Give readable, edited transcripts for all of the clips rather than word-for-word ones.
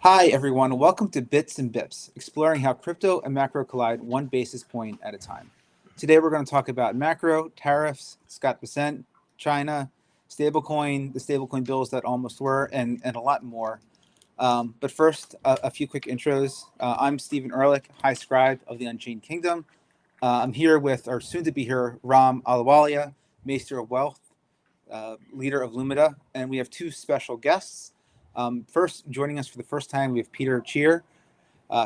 Hi, everyone. Welcome to Bits and Bips, exploring how crypto and macro collide one basis point at a time. Today, we're going to talk about macro, tariffs, Scott Bessent, China, stablecoin, the stablecoin bills that almost were, and a lot more. But first, a few quick intros. I'm Stephen Ehrlich, High Scribe of the Unchained Kingdom. I'm here with our soon-to-be here Ram Alawalia, Maester of Wealth, leader of Lumida, and we have two special guests. First, joining us for the first time, we have Peter Cheer,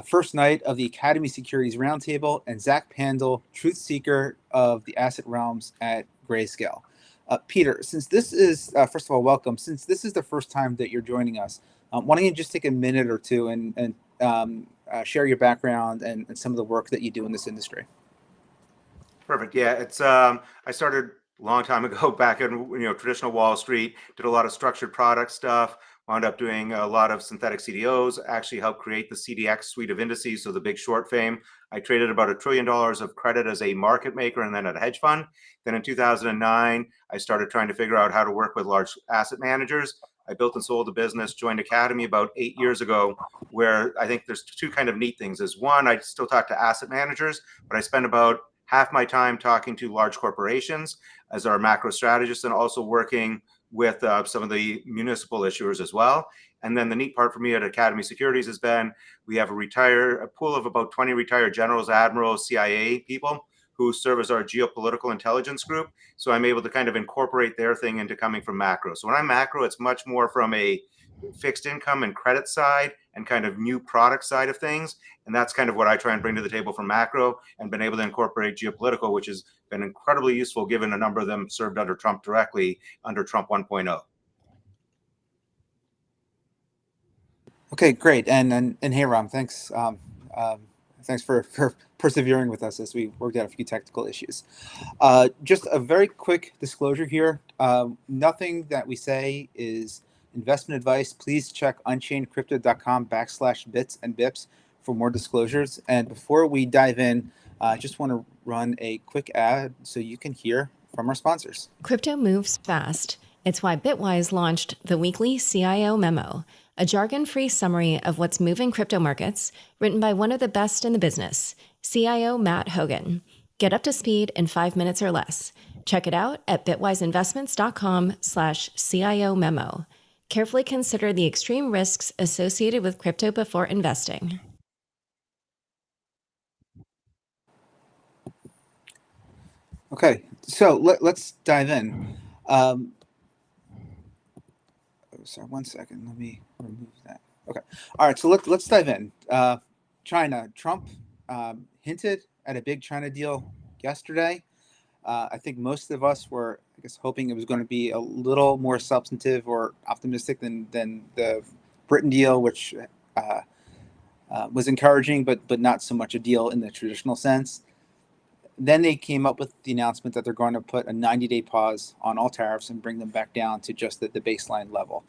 first knight of the Academy Securities Roundtable, and Zach Pandel, truth seeker of the asset realms at Grayscale. Peter, since this is, first of all, welcome. Since this is the first time that you're joining us, why don't you just take a minute or two and share your background and some of the work that you do in this industry? Perfect. Yeah, it's I started a long time ago back in traditional Wall Street. Did a lot of structured product stuff. Wound up doing a lot of synthetic CDOs. Actually helped create the CDX suite of indices, so the Big Short fame. I traded about $1 trillion of credit as a market maker and then at a hedge fund. Then in 2009, I started trying to figure out how to work with large asset managers. I built and sold a business, joined Academy about 8 years ago, where I think there's two kind of neat things. Is one, I still talk to asset managers, but I spend about half my time talking to large corporations as our macro strategist and also working with some of the municipal issuers as well. And then the neat part for me at Academy Securities has been we have a pool of about 20 retired generals, admirals, CIA people who serve as our geopolitical intelligence group. So I'm able to kind of incorporate their thing into coming from macro. So when I'm macro, it's much more from a fixed income and credit side and kind of new product side of things. And that's kind of what I try and bring to the table from macro and been able to incorporate geopolitical, which has been incredibly useful given a number of them served under Trump directly under Trump 1.0. Okay, great. And hey, Ram, thanks. Thanks for persevering with us as we worked out a few technical issues. Just a very quick disclosure here. Nothing that we say is investment advice. Please check unchainedcrypto.com/bits and bips for more disclosures. And before we dive in, I just want to run a quick ad so you can hear from our sponsors. Crypto moves fast. It's why Bitwise launched the weekly CIO Memo, a jargon-free summary of what's moving crypto markets, written by one of the best in the business, CIO Matt Hogan. Get up to speed in 5 minutes or less. Check it out at bitwiseinvestments.com/CIO Memo. Carefully consider the extreme risks associated with crypto before investing. Okay, so let's dive in. Sorry, 1 second. Let me remove that. Okay. All right, so let's dive in. China. Trump hinted at a big China deal yesterday. I think most of us were, I guess, hoping it was going to be a little more substantive or optimistic than the Britain deal, which was encouraging, but not so much a deal in the traditional sense. Then they came up with the announcement that they're going to put a 90-day pause on all tariffs and bring them back down to just the baseline level.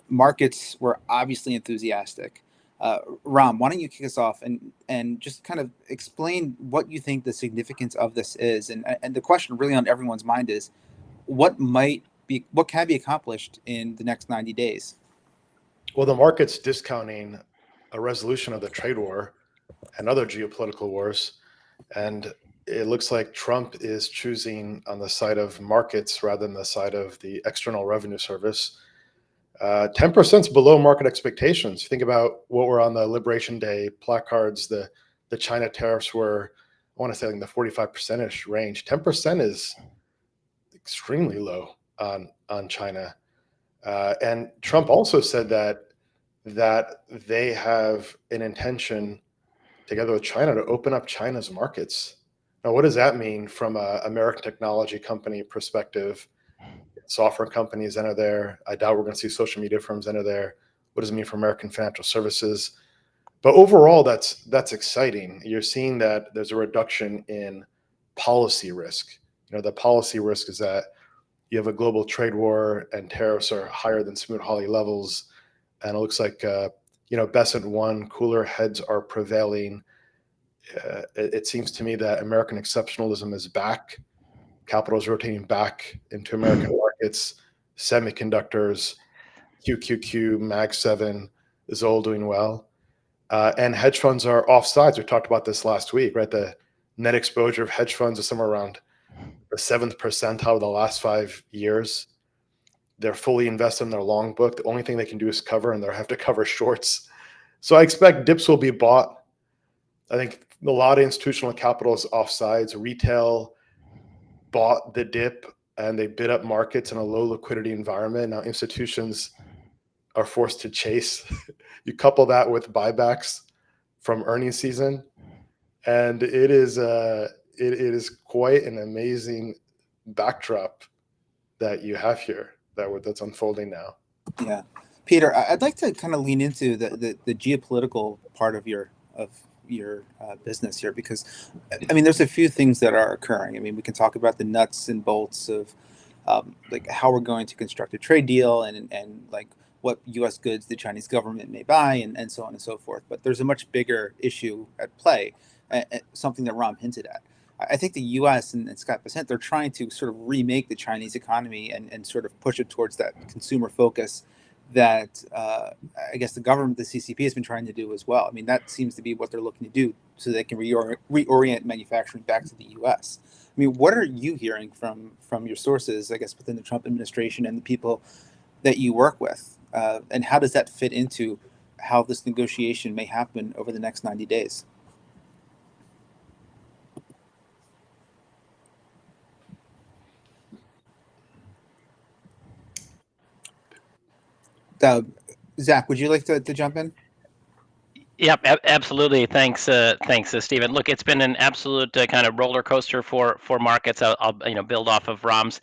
Markets were obviously enthusiastic. Ram, why don't you kick us off and just kind of explain what you think the significance of this is? And the question really on everyone's mind is, what can be accomplished in the next 90 days? Well, the market's discounting a resolution of the trade war and other geopolitical wars. And it looks like Trump is choosing on the side of markets rather than the side of the External Revenue Service. 10% is below market expectations. Think about what were on the Liberation Day placards. The China tariffs were, I want to say, in the 45%-ish range. 10% is extremely low on China. And Trump also said that they have an intention, together with China, to open up China's markets. Now, what does that mean from an American technology company perspective? Software companies enter there. I doubt we're going to see social media firms enter there. What does it mean for American financial services? But overall, that's exciting. You're seeing that there's a reduction in policy risk. The policy risk is that you have a global trade war and tariffs are higher than Smoot-Hawley levels. And it looks like, Bessent won, cooler heads are prevailing. It seems to me that American exceptionalism is back. Capital is rotating back into American markets, semiconductors, QQQ, Mag 7. is all doing well. And hedge funds are offsides. We talked about this last week, right? The net exposure of hedge funds is somewhere around the 7th percentile of the last 5 years. They're fully invested in their long book. The only thing they can do is cover, and they have to cover shorts. So I expect dips will be bought. I think a lot of institutional capital is offsides. Retail bought the dip, and they bid up markets in a low liquidity environment. Now institutions are forced to chase. You couple that with buybacks from earnings season, and it is quite an amazing backdrop that you have here that's unfolding now. Yeah, Peter, I'd like to kind of lean into the geopolitical part of your business here, because I mean, there's a few things that are occurring. I mean, we can talk about the nuts and bolts of like how we're going to construct a trade deal and like what U.S. goods the Chinese government may buy and so on and so forth. But there's a much bigger issue at play, something that Ram hinted at. I think the U.S. and Scott Bessent, they're trying to sort of remake the Chinese economy and sort of push it towards that consumer focus that I guess the government, the CCP, has been trying to do as well. I mean, that seems to be what they're looking to do so they can reorient manufacturing back to the U.S. I mean, what are you hearing from your sources, I guess, within the Trump administration and the people that you work with? And how does that fit into how this negotiation may happen over the next 90 days? Zach, would you like to jump in? Yep, absolutely. Thanks, Stephen. Look, it's been an absolute kind of roller coaster for markets. I'll build off of Ram's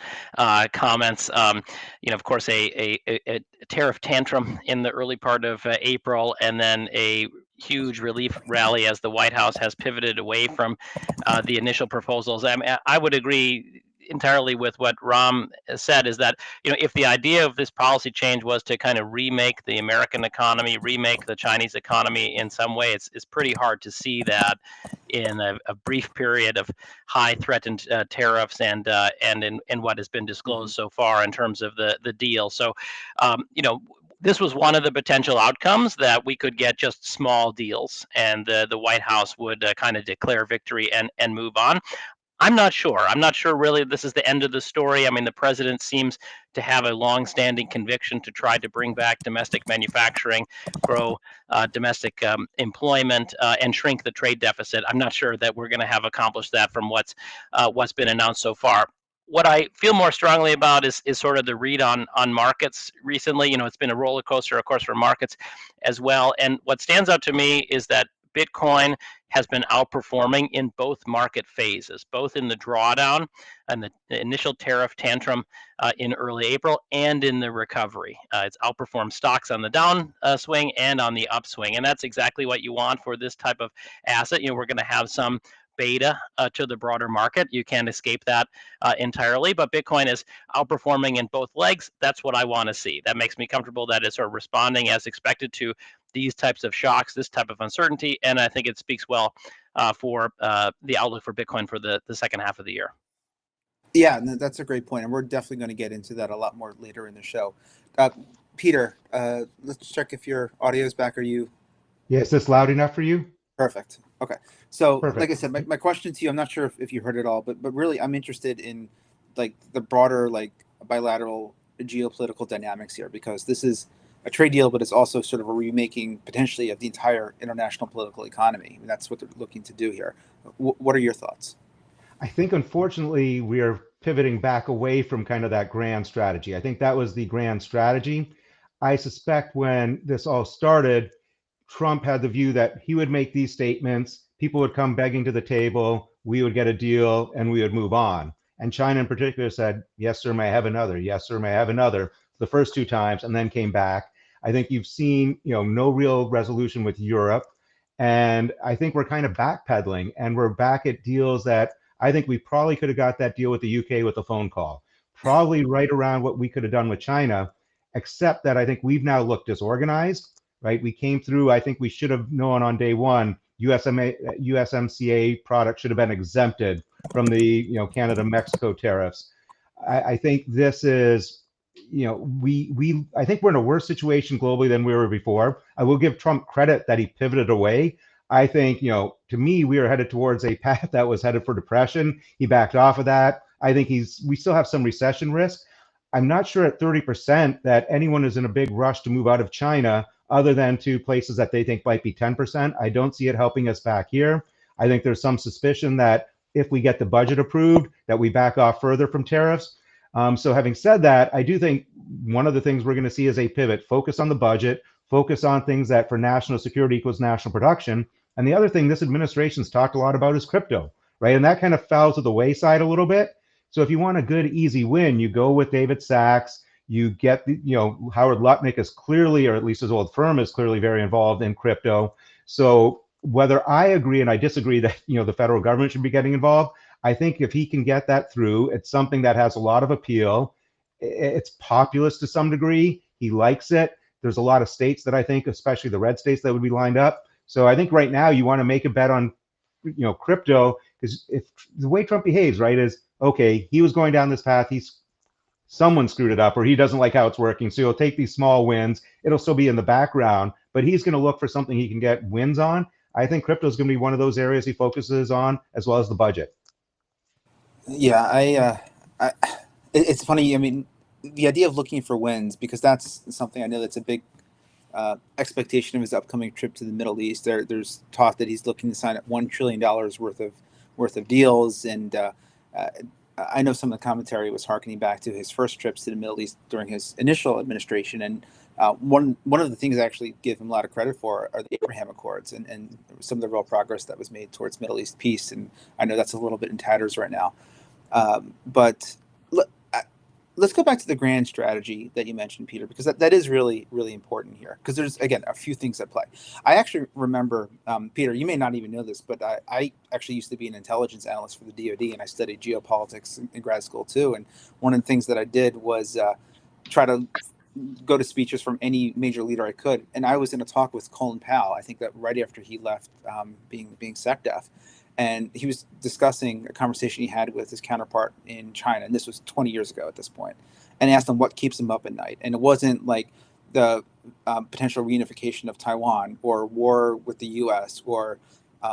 comments. Of course, a tariff tantrum in the early part of April, and then a huge relief rally as the White House has pivoted away from the initial proposals. I would agree entirely with what Ram said, is that if the idea of this policy change was to kind of remake the American economy, remake the Chinese economy in some way, it's pretty hard to see that in a brief period of high threatened tariffs and in what has been disclosed so far in terms of the deal. So this was one of the potential outcomes, that we could get just small deals and the White House would kind of declare victory and move on. I'm not sure. I'm not sure really this is the end of the story. I mean, the president seems to have a long-standing conviction to try to bring back domestic manufacturing, grow domestic employment, and shrink the trade deficit. I'm not sure that we're going to have accomplished that from what's been announced so far. What I feel more strongly about is sort of the read on markets recently. It's been a roller coaster, of course, for markets as well. And what stands out to me is that Bitcoin has been outperforming in both market phases, both in the drawdown and the initial tariff tantrum in early April, and in the recovery. It's outperformed stocks on the down swing and on the upswing. And that's exactly what you want for this type of asset. We're going to have some beta to the broader market. You can't escape that entirely, but Bitcoin is outperforming in both legs. That's what I want to see. That makes me comfortable that it's sort of responding as expected to these types of shocks, this type of uncertainty, and I think it speaks well for the outlook for Bitcoin for the second half of the year. Yeah, that's a great point, and we're definitely going to get into that a lot more later in the show. Peter, let's check if your audio is back. Are you? Yeah, is this loud enough for you? Perfect. Okay. So, Perfect. like I said, my question to you, I'm not sure if you heard it all, but really, I'm interested in like the broader like bilateral geopolitical dynamics here, because this is a trade deal, but it's also sort of a remaking potentially of the entire international political economy. I mean, that's what they're looking to do here. What are your thoughts? I think, unfortunately, we are pivoting back away from kind of that grand strategy. I think that was the grand strategy. I suspect when this all started, Trump had the view that he would make these statements, people would come begging to the table, we would get a deal, and we would move on. And China in particular said, yes, sir, may I have another? Yes, sir, may I have another? The first two times, and then came back. I think you've seen, no real resolution with Europe. And I think we're kind of backpedaling, and we're back at deals that I think we probably could have got that deal with the UK with a phone call, probably right around what we could have done with China, except that I think we've now looked disorganized, right? We came through, I think we should have known on day one, USMCA products should have been exempted from the Canada-Mexico tariffs. I think this is I think we're in a worse situation globally than we were before. I will give Trump credit that he pivoted away. I think, to me, we are headed towards a path that was headed for depression. He backed off of that. I think we still have some recession risk. I'm not sure at 30% that anyone is in a big rush to move out of China other than to places that they think might be 10%. I don't see it helping us back here. I think there's some suspicion that if we get the budget approved, that we back off further from tariffs. So having said that, I do think one of the things we're going to see is a pivot, focus on the budget, focus on things that for national security equals national production. And the other thing this administration's talked a lot about is crypto, right? And that kind of fell to the wayside a little bit. So if you want a good, easy win, you go with David Sachs. You get, Howard Lutnick is clearly, or at least his old firm is clearly very involved in crypto. So whether I agree and I disagree that, the federal government should be getting involved, I think if he can get that through, it's something that has a lot of appeal. It's populist to some degree. He likes it. There's a lot of states that I think, especially the red states, that would be lined up. So I think right now you want to make a bet on, crypto, because if the way Trump behaves, right, is okay, he was going down this path, someone screwed it up, or he doesn't like how it's working. So he'll take these small wins. It'll still be in the background, but he's going to look for something he can get wins on. I think crypto is going to be one of those areas he focuses on, as well as the budget. Yeah, it's funny. I mean, the idea of looking for wins, because that's something I know that's a big expectation of his upcoming trip to the Middle East. There's talk that he's looking to sign up $1 trillion worth of deals, and I know some of the commentary was harkening back to his first trips to the Middle East during his initial administration. And one of the things I actually give him a lot of credit for are the Abraham Accords and some of the real progress that was made towards Middle East peace. And I know that's a little bit in tatters right now. But let's go back to the grand strategy that you mentioned, Peter, because that is really, really important here. Because there's, again, a few things at play. I actually remember, Peter, you may not even know this, but I actually used to be an intelligence analyst for the DoD, and I studied geopolitics in grad school too. And one of the things that I did was try to go to speeches from any major leader I could. And I was in a talk with Colin Powell, I think that right after he left being SecDef. And he was discussing a conversation he had with his counterpart in China. And this was 20 years ago at this point. And asked him what keeps him up at night. And it wasn't like the potential reunification of Taiwan or war with the US or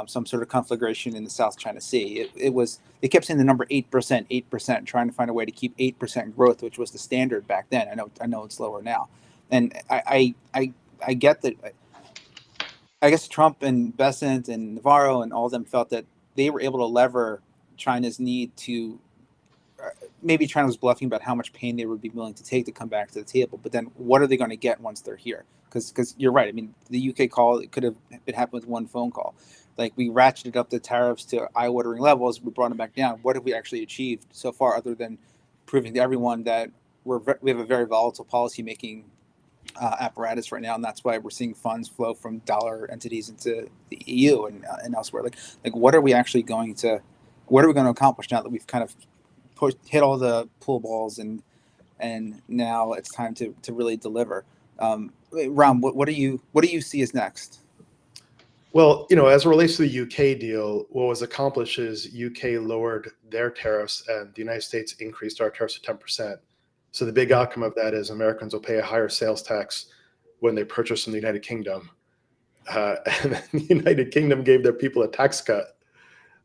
some sort of conflagration in the South China Sea. They kept saying the number 8%, trying to find a way to keep 8% growth, which was the standard back then. I know it's lower now. And I get that. I guess Trump and Bessent and Navarro and all of them felt that they were able to lever China's need to, maybe China was bluffing about how much pain they would be willing to take to come back to the table. But then what are they going to get once they're here? Because you're right. I mean, the UK call, it could have been happened with one phone call. Like, we ratcheted up the tariffs to eye-watering levels. We brought them back down. What have we actually achieved so far other than proving to everyone that we have a very volatile policy-making apparatus right now, and that's why we're seeing funds flow from dollar entities into the EU and elsewhere. Like what are we going to accomplish now that we've kind of hit all the pool balls and now it's time to really deliver? Ram, what do you see as next? Well, as it relates to the UK deal, what was accomplished is UK lowered their tariffs and the United States increased our tariffs to 10%. So the big outcome of that is Americans will pay a higher sales tax when they purchase from the United Kingdom. And the United Kingdom gave their people a tax cut.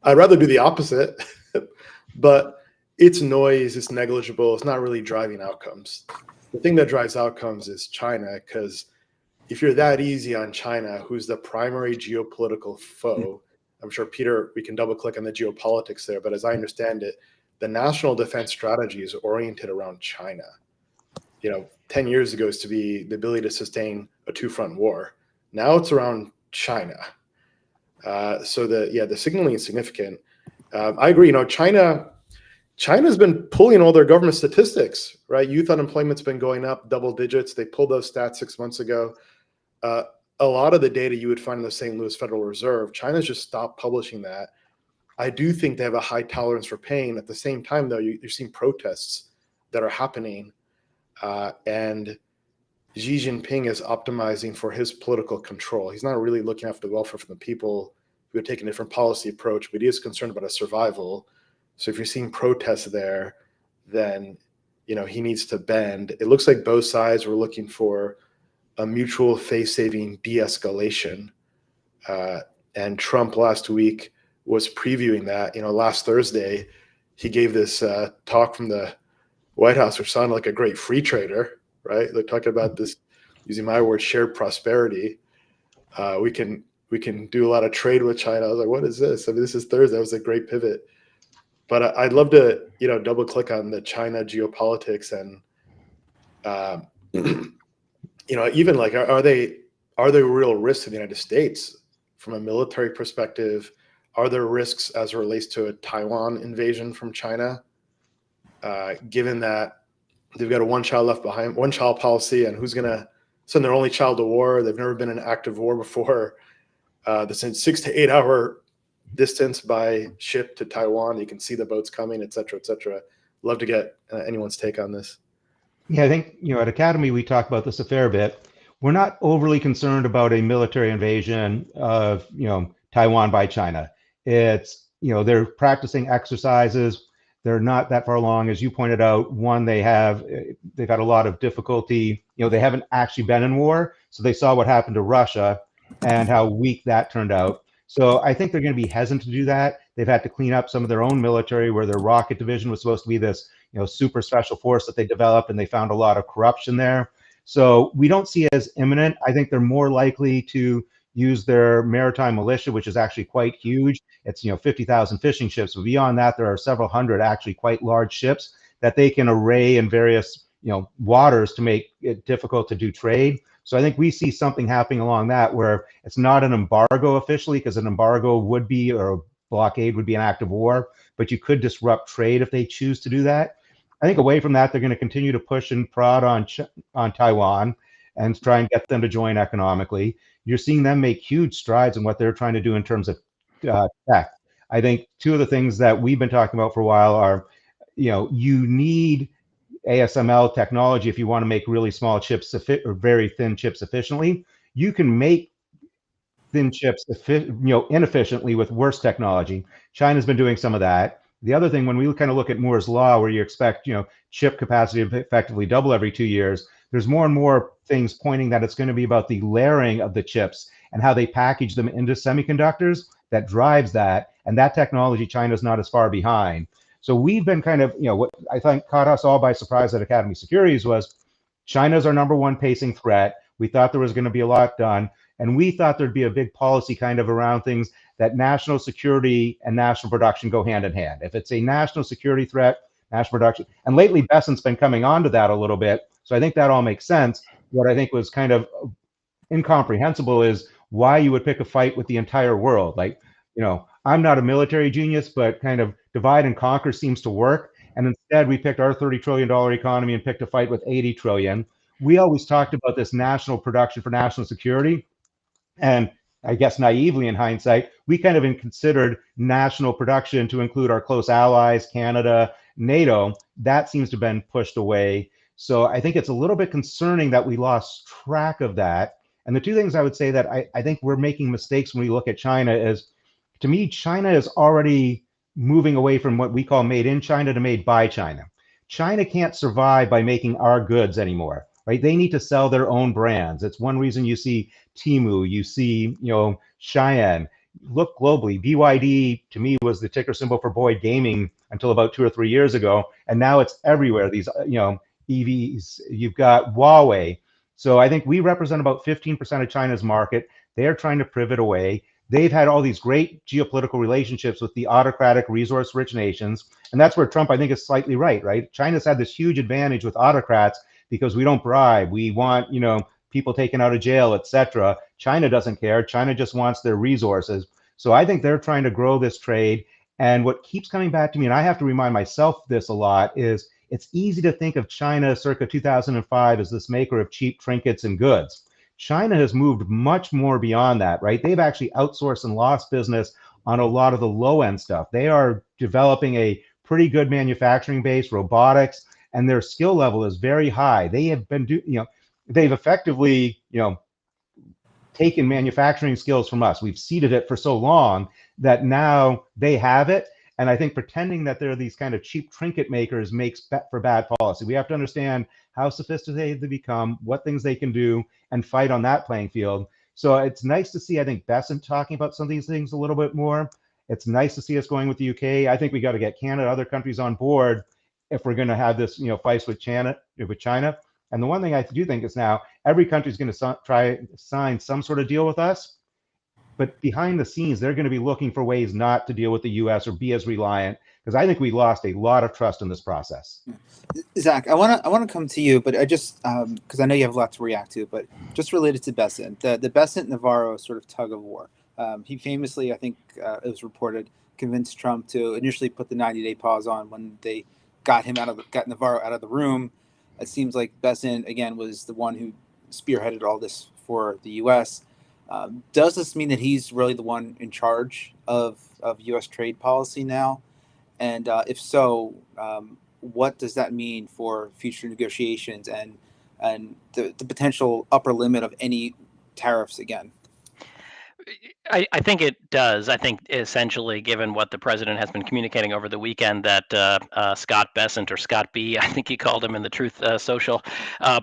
I'd rather do the opposite, but it's noise, it's negligible, it's not really driving outcomes. The thing that drives outcomes is China, because if you're that easy on China, who's the primary geopolitical foe, I'm sure, Peter, we can double click on the geopolitics there, but as I understand it, the national defense strategy is oriented around China. 10 years ago is to be the ability to sustain a two-front war. Now it's around China. So the signaling is significant. I agree. China's been pulling all their government statistics, right? Youth unemployment's been going up double digits. They pulled those stats 6 months ago. A lot of the data you would find in the St. Louis Federal Reserve, China's just stopped publishing that. I do think they have a high tolerance for pain. At the same time, though, you're seeing protests that are happening, and Xi Jinping is optimizing for his political control. He's not really looking after the welfare of the people who would take a different policy approach, but he is concerned about a survival. So if you're seeing protests there, then he needs to bend. It looks like both sides were looking for a mutual face-saving de-escalation. And Trump last week was previewing that. Last Thursday, he gave this talk from the White House, which sounded like a great free trader, right? They're talking about this, using my word, shared prosperity. We can do a lot of trade with China. I was like, what is this? I mean, this is Thursday. That was a great pivot. But I'd love to, double click on the China geopolitics and, even like, are they real risks to the United States from a military perspective? Are there risks as it relates to a Taiwan invasion from China? Given that they've got a one child policy, and who's going to send their only child to war? They've never been in active war before. They sent 6 to 8 hour distance by ship to Taiwan. You can see the boats coming, et cetera, et cetera. Love to get anyone's take on this. Yeah, I think, at Academy, we talk about this a fair bit. We're not overly concerned about a military invasion of, Taiwan by China. It's, they're practicing exercises. They're not that far along. As you pointed out, one, they got a lot of difficulty. They haven't actually been in war. So they saw what happened to Russia and how weak that turned out. So I think they're going to be hesitant to do that. They've had to clean up some of their own military, where their rocket division was supposed to be this, super special force that they developed, and they found a lot of corruption there. So we don't see it as imminent. I think they're more likely to use their maritime militia, which is actually quite huge. It's 50,000 fishing ships. But beyond that, there are several hundred actually quite large ships that they can array in various waters to make it difficult to do trade. So I think we see something happening along that, where it's not an embargo officially, because an embargo would be, or a blockade would be, an act of war, but you could disrupt trade if they choose to do that. I think away from that, they're going to continue to push and prod on Taiwan and try and get them to join economically. You're seeing them make huge strides in what they're trying to do in terms of tech. I think two of the things that we've been talking about for a while are, you need ASML technology if you want to make really small chips or very thin chips efficiently. You can make thin chips inefficiently with worse technology. China's been doing some of that. The other thing, when we kind of look at Moore's law, where you expect chip capacity to effectively double every 2 years, there's more and more things pointing that it's going to be about the layering of the chips and how they package them into semiconductors that drives that. And that technology, China's not as far behind. So we've been kind of, what I think caught us all by surprise at Academy Securities was China's our number one pacing threat. We thought there was going to be a lot done. And we thought there'd be a big policy kind of around things that national security and national production go hand in hand. If it's a national security threat, national production, and lately Bessent's been coming onto that a little bit. So I think that all makes sense. What I think was kind of incomprehensible is why you would pick a fight with the entire world. Like, I'm not a military genius, but kind of divide and conquer seems to work. And instead, we picked our $30 trillion economy and picked a fight with 80 trillion. We always talked about this national production for national security. And I guess naively in hindsight, we kind of considered national production to include our close allies, Canada, NATO. That seems to have been pushed away. So I think it's a little bit concerning that we lost track of that. And the two things I would say that I think we're making mistakes when we look at China is, to me, China is already moving away from what we call made in China to made by China. China can't survive by making our goods anymore, right? They need to sell their own brands. It's one reason you see Temu, you see, Cheyenne. Look globally, BYD to me was the ticker symbol for Boyd Gaming until about 2 or 3 years ago. And now it's everywhere. These, EVs, you've got Huawei. So I think we represent about 15% of China's market. They're trying to pivot away. They've had all these great geopolitical relationships with the autocratic, resource-rich nations. And that's where Trump, I think, is slightly right? China's had this huge advantage with autocrats because we don't bribe. We want, people taken out of jail, etc. China doesn't care. China just wants their resources. So I think they're trying to grow this trade. And what keeps coming back to me, and I have to remind myself this a lot, is it's easy to think of China circa 2005 as this maker of cheap trinkets and goods. China has moved much more beyond that, right? They've actually outsourced and lost business on a lot of the low-end stuff. They are developing a pretty good manufacturing base, robotics, and their skill level is very high. They have been, they've effectively, taken manufacturing skills from us. We've seeded it for so long that now they have it. And I think pretending that they're these kind of cheap trinket makers makes for bad policy. We have to understand how sophisticated they become, what things they can do, and fight on that playing field. So it's nice to see, I think, Bessent talking about some of these things a little bit more. It's nice to see us going with the UK. I think we got to get Canada, other countries on board if we're going to have this, fights with China. And the one thing I do think is now every country is going to try sign some sort of deal with us. But behind the scenes, they're going to be looking for ways not to deal with the U.S. or be as reliant, because I think we lost a lot of trust in this process. Zach, I want to come to you, but I just because I know you have a lot to react to, but just related to Bessent, the Bessent Navarro sort of tug of war. He famously, I think it was reported, convinced Trump to initially put the 90-day pause on when they got Navarro out of the room. It seems like Bessent again was the one who spearheaded all this for the U.S. Does this mean that he's really the one in charge of U.S. trade policy now? And if so, what does that mean for future negotiations and the potential upper limit of any tariffs again? I think it does. I think essentially, given what the president has been communicating over the weekend, that Scott Bessent, or Scott B, I think he called him in the Truth Social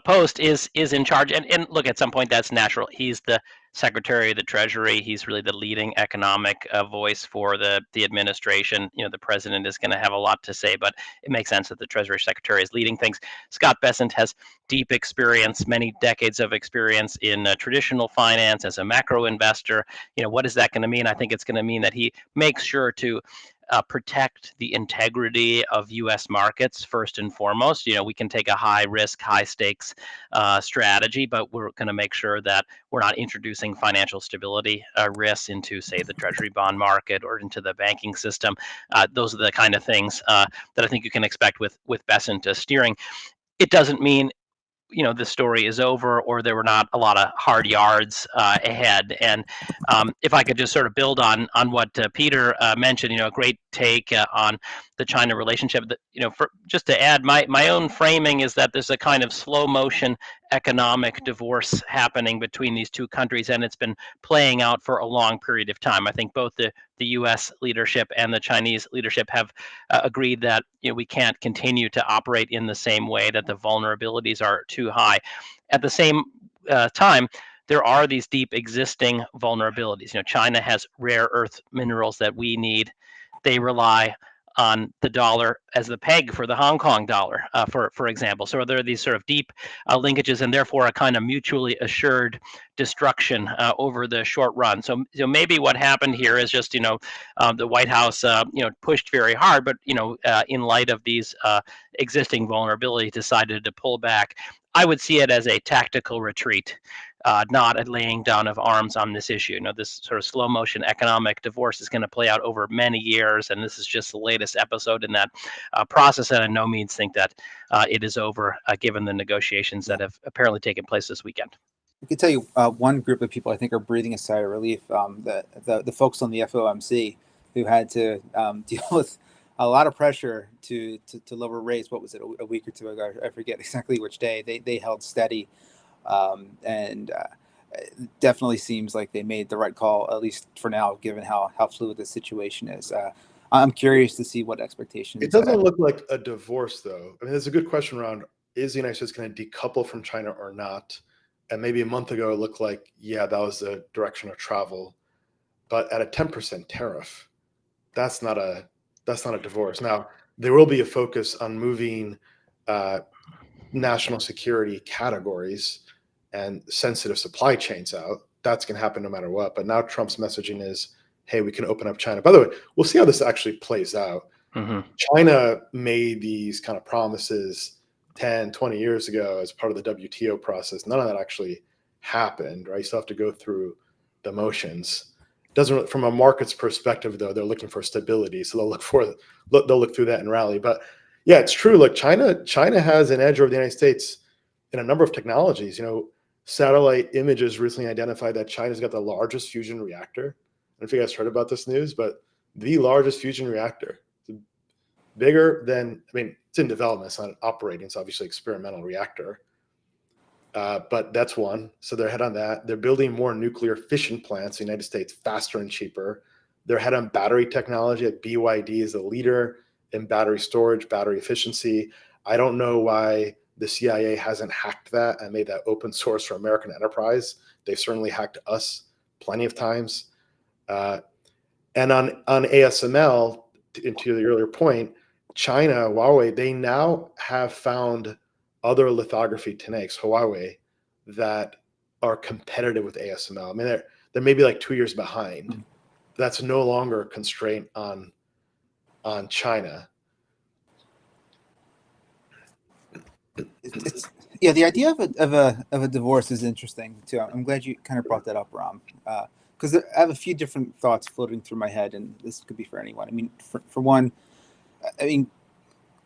post, is in charge. And look, at some point that's natural. He's the Secretary of the Treasury. He's really the leading economic voice for the administration. The president is going to have a lot to say, but it makes sense that the Treasury Secretary is leading things. Scott Bessent has deep experience, many decades of experience in traditional finance as a macro investor. What is that going to mean? I think it's going to mean that he makes sure to protect the integrity of U.S. markets first and foremost. We can take a high risk, high stakes strategy, but we're going to make sure that we're not introducing financial stability risks into, say, the Treasury bond market or into the banking system. Those are the kind of things that I think you can expect with Bessent steering. It doesn't mean the story is over or there were not a lot of hard yards ahead. And if I could just sort of build on what Peter mentioned, a great take on the China relationship. For just to add, my own framing is that there's a kind of slow motion economic divorce happening between these two countries, and it's been playing out for a long period of time. I think both the U.S. leadership and the Chinese leadership have agreed that we can't continue to operate in the same way, that the vulnerabilities are too high. At the same time, there are these deep existing vulnerabilities. China has rare earth minerals that we need. They rely on the dollar as the peg for the Hong Kong dollar, for example. So there are these sort of deep linkages, and therefore a kind of mutually assured destruction over the short run. So maybe what happened here is just the White House pushed very hard, but in light of these existing vulnerabilities, decided to pull back. I would see it as a tactical retreat. Not a laying down of arms on this issue. This sort of slow motion economic divorce is going to play out over many years, and this is just the latest episode in that process. And I no means think that it is over, given the negotiations that have apparently taken place this weekend. I can tell you one group of people I think are breathing a sigh of relief. The folks on the FOMC who had to deal with a lot of pressure to lower rates. What was it, a week or two ago? I forget exactly which day. They held steady. And it definitely seems like they made the right call, at least for now, given how fluid the situation is. I'm curious to see what expectations. It doesn't look like a divorce, though. I mean, there's a good question around, is the United States going to decouple from China or not? And maybe a month ago, it looked like, yeah, that was the direction of travel. But at a 10% tariff, that's not a divorce. Now, there will be a focus on moving national security categories and sensitive supply chains out. That's going to happen no matter what. But now Trump's messaging is, hey, we can open up China. By the way, we'll see how this actually plays out. Mm-hmm. China made these kind of promises 10, 20 years ago as part of the WTO process. None of that actually happened, right? You still have to go through the motions. Doesn't, from a market's perspective, though, they're looking for stability. So they'll look through that and rally. But yeah, it's true. Look, China has an edge over the United States in a number of technologies. Satellite images recently identified that China's got the largest fusion reactor. I don't know if you guys heard about this news, but the largest fusion reactor. It's bigger than, it's in development. It's not operating. It's obviously an experimental reactor. But that's one. So they're ahead on that. They're building more nuclear fission plants in the United States faster and cheaper. They're head on battery technology. Like BYD is a leader in battery storage, battery efficiency. I don't know why the CIA hasn't hacked that and made that open source for American enterprise. They've certainly hacked us plenty of times. And on ASML, to the earlier point, China, Huawei, they now have found other lithography techniques, Huawei, that are competitive with ASML. I mean, they're maybe like 2 years behind. That's no longer a constraint on China. Yeah, the idea of a divorce is interesting too. I'm glad you kind of brought that up, Ram, because I have a few different thoughts floating through my head, and this could be for anyone. I mean, for one, I mean,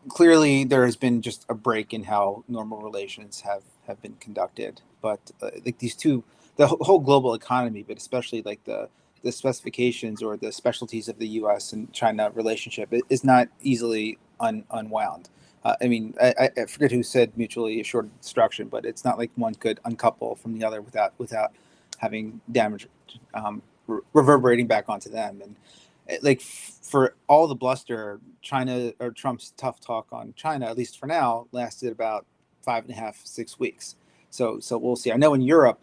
clearly there has been just a break in how normal relations have been conducted, but like these two, the whole global economy, but especially like the specifications or the specialties of the U.S. and China relationship is not easily unwound. I mean, I forget who said mutually assured destruction, but it's not like one could uncouple from the other without having damage reverberating back onto them. And like for all the bluster, China or Trump's tough talk on China, at least for now, lasted about 5.5, 6 weeks. So we'll see. I know in Europe,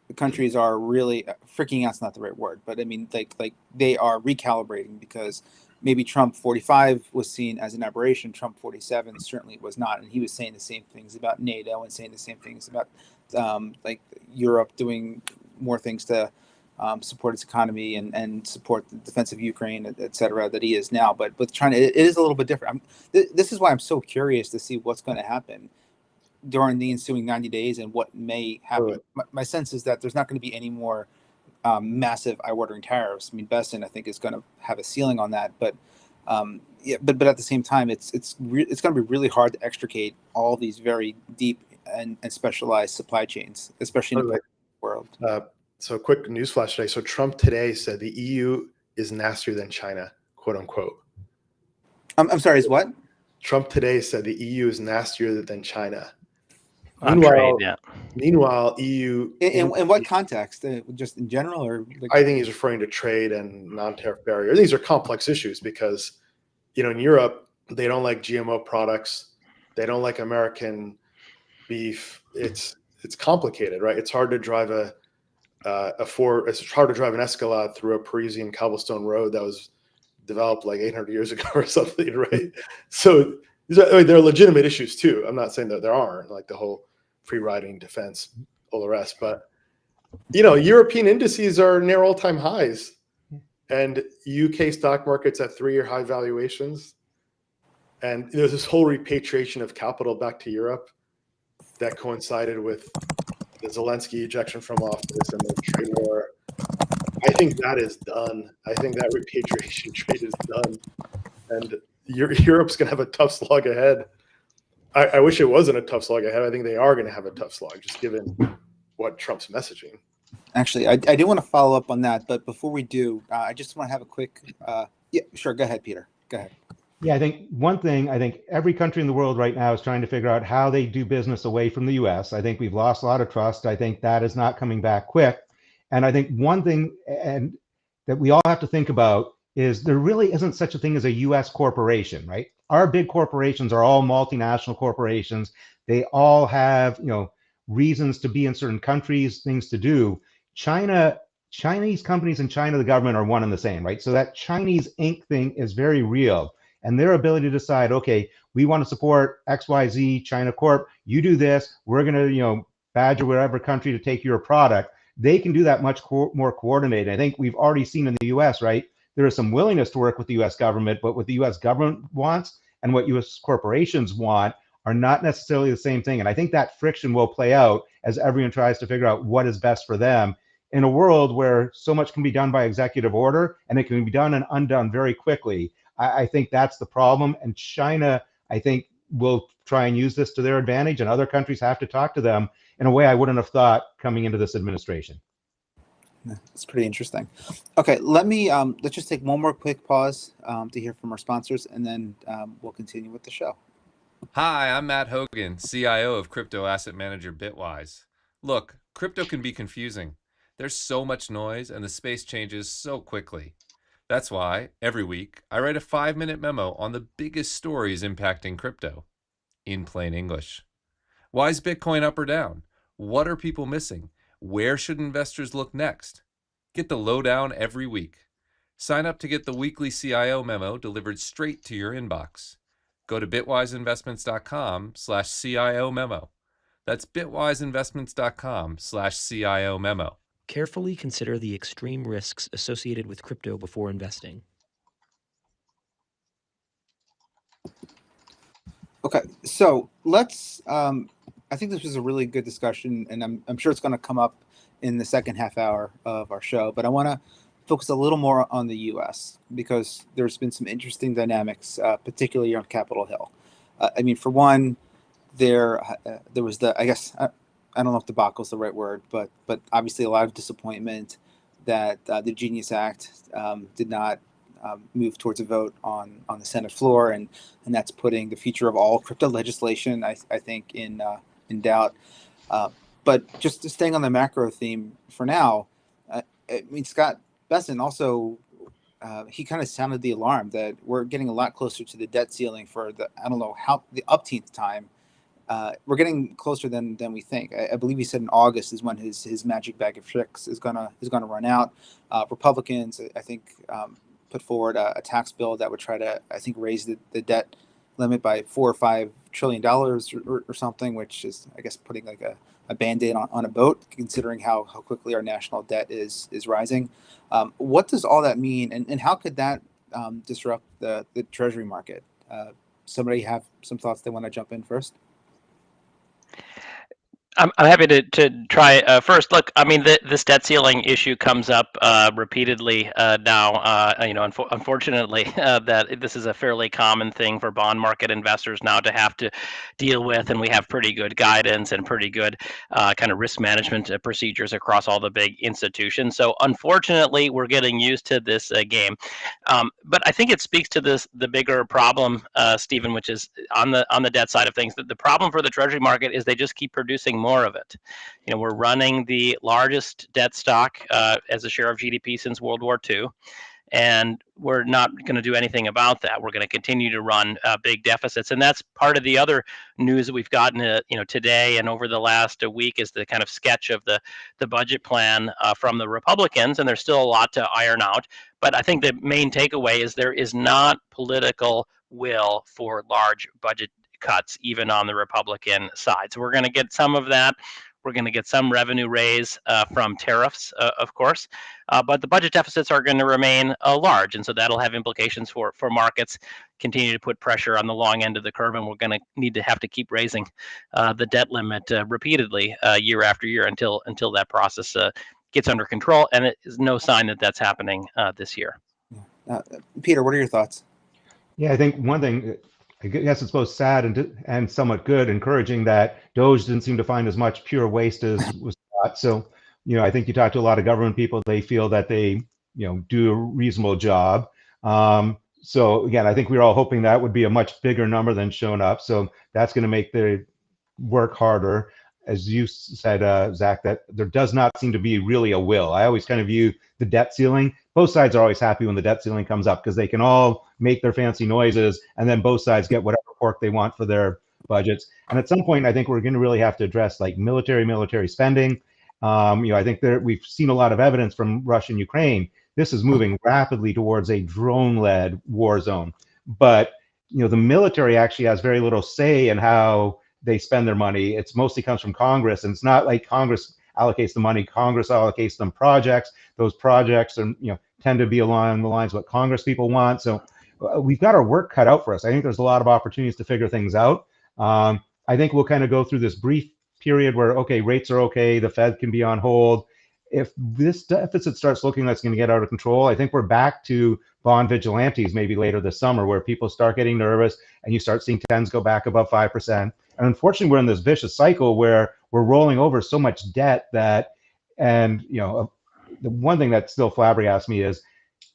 the countries are really freaking out's not the right word, but I mean, like they are recalibrating because maybe Trump 45 was seen as an aberration. Trump 47 certainly was not. And he was saying the same things about NATO and saying the same things about like Europe doing more things to support its economy and support the defense of Ukraine, et cetera, that he is now. But with China, it is a little bit different. This is why I'm so curious to see what's going to happen during the ensuing 90 days and what may happen. My sense is that there's not going to be any more massive eye-watering tariffs. I mean, Besson, I think, is going to have a ceiling on that, but yeah, but at the same time, it's going to be really hard to extricate all these very deep and specialized supply chains, especially in the world. So, quick newsflash today. So, Trump today said the EU is nastier than China, quote unquote. I'm sorry, is what? Trump today said the EU is nastier than China. Meanwhile, EU. In what context? Just in general, or like... I think he's referring to trade and non-tariff barrier. These are complex issues because, in Europe they don't like GMO products, they don't like American beef. It's complicated, right? It's hard to drive it's hard to drive an Escalade through a Parisian cobblestone road that was developed like 800 years ago or something, right? So there are legitimate issues too. I'm not saying that there aren't, like the whole free riding defense, all the rest, but European indices are near all-time highs, and UK stock markets at 3-year high valuations, and there's this whole repatriation of capital back to Europe that coincided with the Zelensky ejection from office and the trade war. I think that is done. I think that repatriation trade is done, and Europe's going to have a tough slog ahead. I wish it wasn't a tough slog ahead. I think they are going to have a tough slog, just given what Trump's messaging. Actually, I do want to follow up on that, but before we do, I just want to have a quick. Yeah, sure. Go ahead, Peter. Go ahead. Yeah, I think every country in the world right now is trying to figure out how they do business away from the U.S. I think we've lost a lot of trust. I think that is not coming back quick. And I think one thing and that we all have to think about is there really isn't such a thing as a U.S. corporation, right? Our big corporations are all multinational corporations. They all have, reasons to be in certain countries, things to do. Chinese companies in China, the government are one and the same, right? So that Chinese Inc. thing is very real. And their ability to decide, okay, we want to support XYZ China Corp. You do this, we're going to, badger whatever country to take your product. They can do that much more coordinated. I think we've already seen in the US, right? There is some willingness to work with the US government, but what the US government wants and what US corporations want are not necessarily the same thing. And I think that friction will play out as everyone tries to figure out what is best for them in a world where so much can be done by executive order and it can be done and undone very quickly. I think that's the problem. And China, I think, will try and use this to their advantage, and other countries have to talk to them in a way I wouldn't have thought coming into this administration. It's pretty interesting. Okay, let's just take one more quick pause to hear from our sponsors, and then we'll continue with the show. Hi, I'm Matt Hogan, CIO of crypto asset manager Bitwise. Look, crypto can be confusing. There's so much noise and the space changes so quickly. That's why, every week, I write a 5-minute memo on the biggest stories impacting crypto, in plain English. Why is Bitcoin up or down? What are people missing? Where should investors look next? Get the lowdown every week. Sign up to get the weekly CIO memo delivered straight to your inbox. Go to bitwiseinvestments.com/CIO memo. That's bitwiseinvestments.com/CIO memo. Carefully consider the extreme risks associated with crypto before investing. Okay, so let's. I think this was a really good discussion, and I'm sure it's going to come up in the second half hour of our show. But I want to focus a little more on the U.S. because there's been some interesting dynamics, particularly on Capitol Hill. I mean, for one, there was the, I guess I don't know if debacle is the right word, but obviously a lot of disappointment that the Genius Act did not move towards a vote on the Senate floor, and that's putting the future of all crypto legislation, I think, in doubt. But just staying on the macro theme for now, I mean, Scott Bessent also he kind of sounded the alarm that we're getting a lot closer to the debt ceiling for the, I don't know how, the upteenth time. We're getting closer than we think. I believe he said in August is when his magic bag of tricks is gonna run out. Republicans, I think, put forward a tax bill that would try to, I think, raise the debt limit by $4 or $5 trillion or something, which is, I guess, putting like a band-aid on a boat, considering how quickly our national debt is rising. What does all that mean, and how could that disrupt the Treasury market? Somebody have some thoughts they want to jump in first? I'm happy to try first. Look, I mean, this debt ceiling issue comes up repeatedly now. Unfortunately, that this is a fairly common thing for bond market investors now to have to deal with, and we have pretty good guidance and pretty good kind of risk management procedures across all the big institutions. So, unfortunately, we're getting used to this game. But I think it speaks to the bigger problem, Stephen, which is on the debt side of things. That the problem for the Treasury market is they just keep producing more of it. We're running the largest debt stock as a share of GDP since World War II, and we're not going to do anything about that. We're going to continue to run big deficits, and that's part of the other news that we've gotten, today and over the last week is the kind of sketch of the budget plan from the Republicans, and there's still a lot to iron out. But I think the main takeaway is there is not political will for large budget cuts, even on the Republican side. So we're going to get some of that. We're going to get some revenue raise from tariffs, of course, but the budget deficits are going to remain large, and so that'll have implications for markets. Continue to put pressure on the long end of the curve, and we're going to have to keep raising the debt limit repeatedly year after year until that process gets under control. And it is no sign that that's happening this year. Peter, what are your thoughts? Yeah, I think one thing, I guess it's both sad and somewhat good, encouraging that Doge didn't seem to find as much pure waste as was thought. So, I think you talk to a lot of government people, they feel that they, do a reasonable job. So again, I think we were all hoping that would be a much bigger number than shown up. So that's going to make the work harder. As you said, Zach, that there does not seem to be really a will. I always kind of view the debt ceiling. Both sides are always happy when the debt ceiling comes up because they can all make their fancy noises, and then both sides get whatever pork they want for their budgets. And at some point, I think we're going to really have to address like military spending. I think we've seen a lot of evidence from Russia and Ukraine. This is moving rapidly towards a drone-led war zone. But the military actually has very little say in how they spend their money. It's mostly comes from Congress, and it's not like Congress allocates the money. Congress allocates them projects. Those projects are, tend to be along the lines of what Congress people want. So we've got our work cut out for us. I think there's a lot of opportunities to figure things out. I think we'll kind of go through this brief period where, okay, rates are okay, the Fed can be on hold. If this deficit starts looking like it's going to get out of control, I think we're back to bond vigilantes maybe later this summer, where people start getting nervous and you start seeing 10s go back above 5%. And unfortunately, we're in this vicious cycle where we're rolling over so much debt that, and the one thing that still flabbergasts me is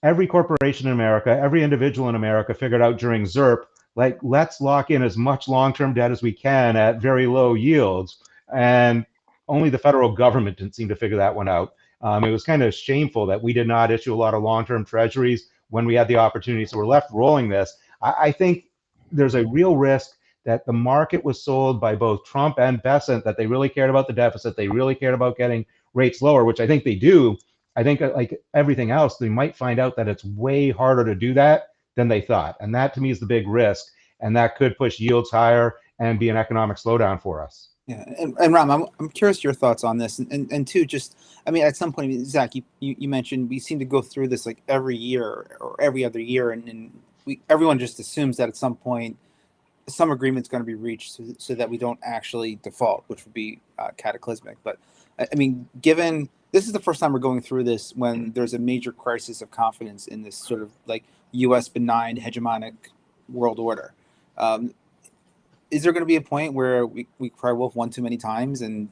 every corporation in America, every individual in America figured out during ZIRP, like, let's lock in as much long-term debt as we can at very low yields. And only the federal government didn't seem to figure that one out. It was kind of shameful that we did not issue a lot of long-term treasuries when we had the opportunity. So we're left rolling this. I think there's a real risk that the market was sold by both Trump and Bessent that they really cared about the deficit. They really cared about getting rates lower, which I think they do. I think like everything else, they might find out that it's way harder to do that than they thought. And that to me is the big risk. And that could push yields higher and be an economic slowdown for us. Yeah, and Ram, I'm curious your thoughts on this, and two, just I mean, at some point, Zach, you mentioned we seem to go through this like every year or every other year, and everyone just assumes that at some point some agreement's going to be reached so that we don't actually default, which would be cataclysmic. But I mean, given this is the first time we're going through this when there's a major crisis of confidence in this sort of like U.S. benign hegemonic world order. Is there going to be a point where we cry wolf one too many times and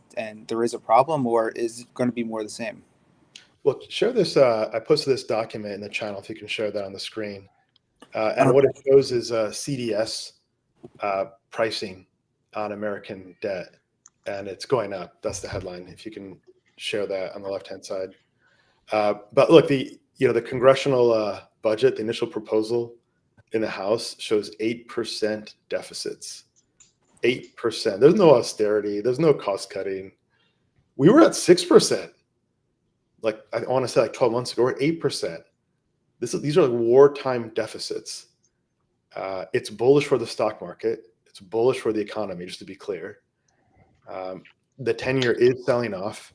there is a problem, or is it going to be more the same? Well, share this. I posted this document in the channel if you can share that on the screen. And what it shows is CDS pricing on American debt, and it's going up. That's the headline. If you can share that on the left-hand side. But look, the congressional budget, the initial proposal in the House shows 8% deficits. 8%. There's no austerity. There's no cost cutting. We were at 6%. Like I want to say, like 12 months ago, we're at 8%. These are like wartime deficits. It's bullish for the stock market. It's bullish for the economy. Just to be clear, the 10-year is selling off.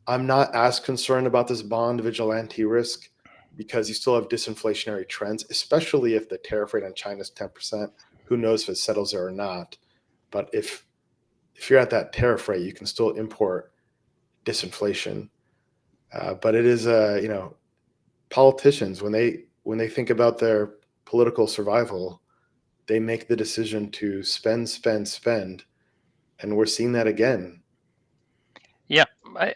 I'm not as concerned about this bond vigilante risk because you still have disinflationary trends, especially if the tariff rate on China is 10%. Who knows if it settles there or not? But if you're at that tariff rate, you can still import disinflation. But it is, politicians when they think about their political survival, they make the decision to spend, and we're seeing that again. Yeah, I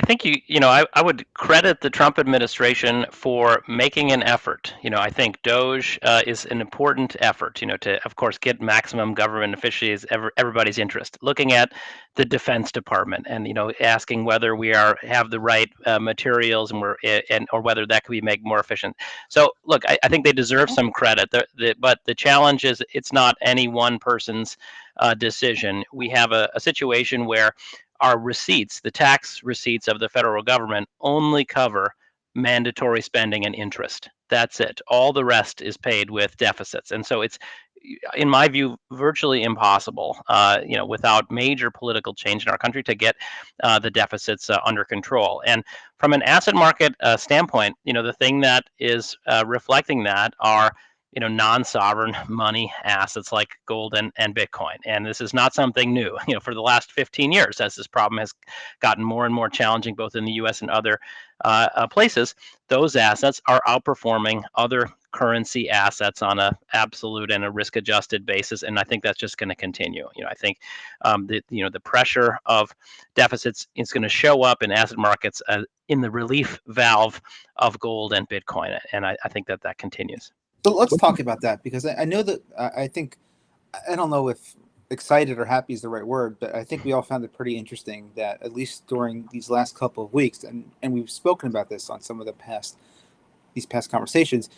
think I would credit the Trump administration for making an effort. I think DOGE is an important effort, to, of course, get maximum government efficiency everybody's interest. Looking at the Defense Department and, asking whether we have the right materials or whether that could be made more efficient. So, look, I think they deserve some credit. But the challenge is it's not any one person's decision. We have a situation where our receipts, the tax receipts of the federal government, only cover mandatory spending and interest. That's it. All the rest is paid with deficits. And so it's, in my view, virtually impossible, without major political change in our country to get the deficits under control. And from an asset market standpoint, the thing that is reflecting that are non-sovereign money assets like gold and Bitcoin. And this is not something new. For the last 15 years, as this problem has gotten more and more challenging, both in the U.S. and other places, those assets are outperforming other currency assets on a absolute and a risk-adjusted basis, and I think that's just going to continue. I think the pressure of deficits is going to show up in asset markets in the relief valve of gold and Bitcoin, and I think that continues. So let's talk about that, because I know that I think, I don't know if excited or happy is the right word, but I think we all found it pretty interesting that at least during these last couple of weeks, and we've spoken about this on some of these past conversations,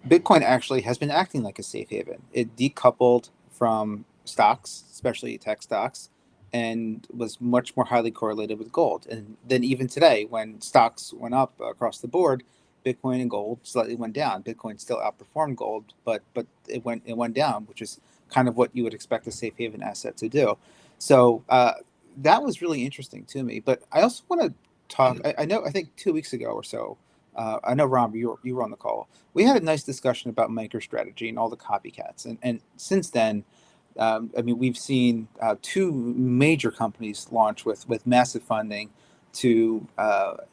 Bitcoin actually has been acting like a safe haven. It decoupled from stocks, especially tech stocks, and was much more highly correlated with gold. And then even today, when stocks went up across the board, Bitcoin and gold slightly went down. Bitcoin still outperformed gold, but it went down, which is kind of what you would expect a safe haven asset to do. So that was really interesting to me. But I also want to talk. I think 2 weeks ago or so, I know, Ron, you were on the call. We had a nice discussion about MicroStrategy and all the copycats, and since then, we've seen two major companies launch with massive funding, to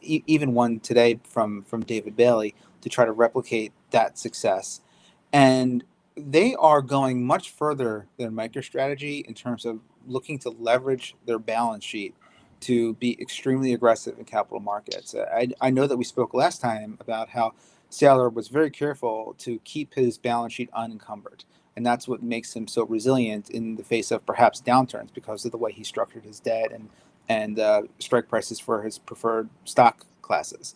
even one today from David Bailey, to try to replicate that success. And they are going much further than MicroStrategy in terms of looking to leverage their balance sheet to be extremely aggressive in capital markets. I know that we spoke last time about how Saylor was very careful to keep his balance sheet unencumbered. And that's what makes him so resilient in the face of perhaps downturns, because of the way he structured his debt and strike prices for his preferred stock classes.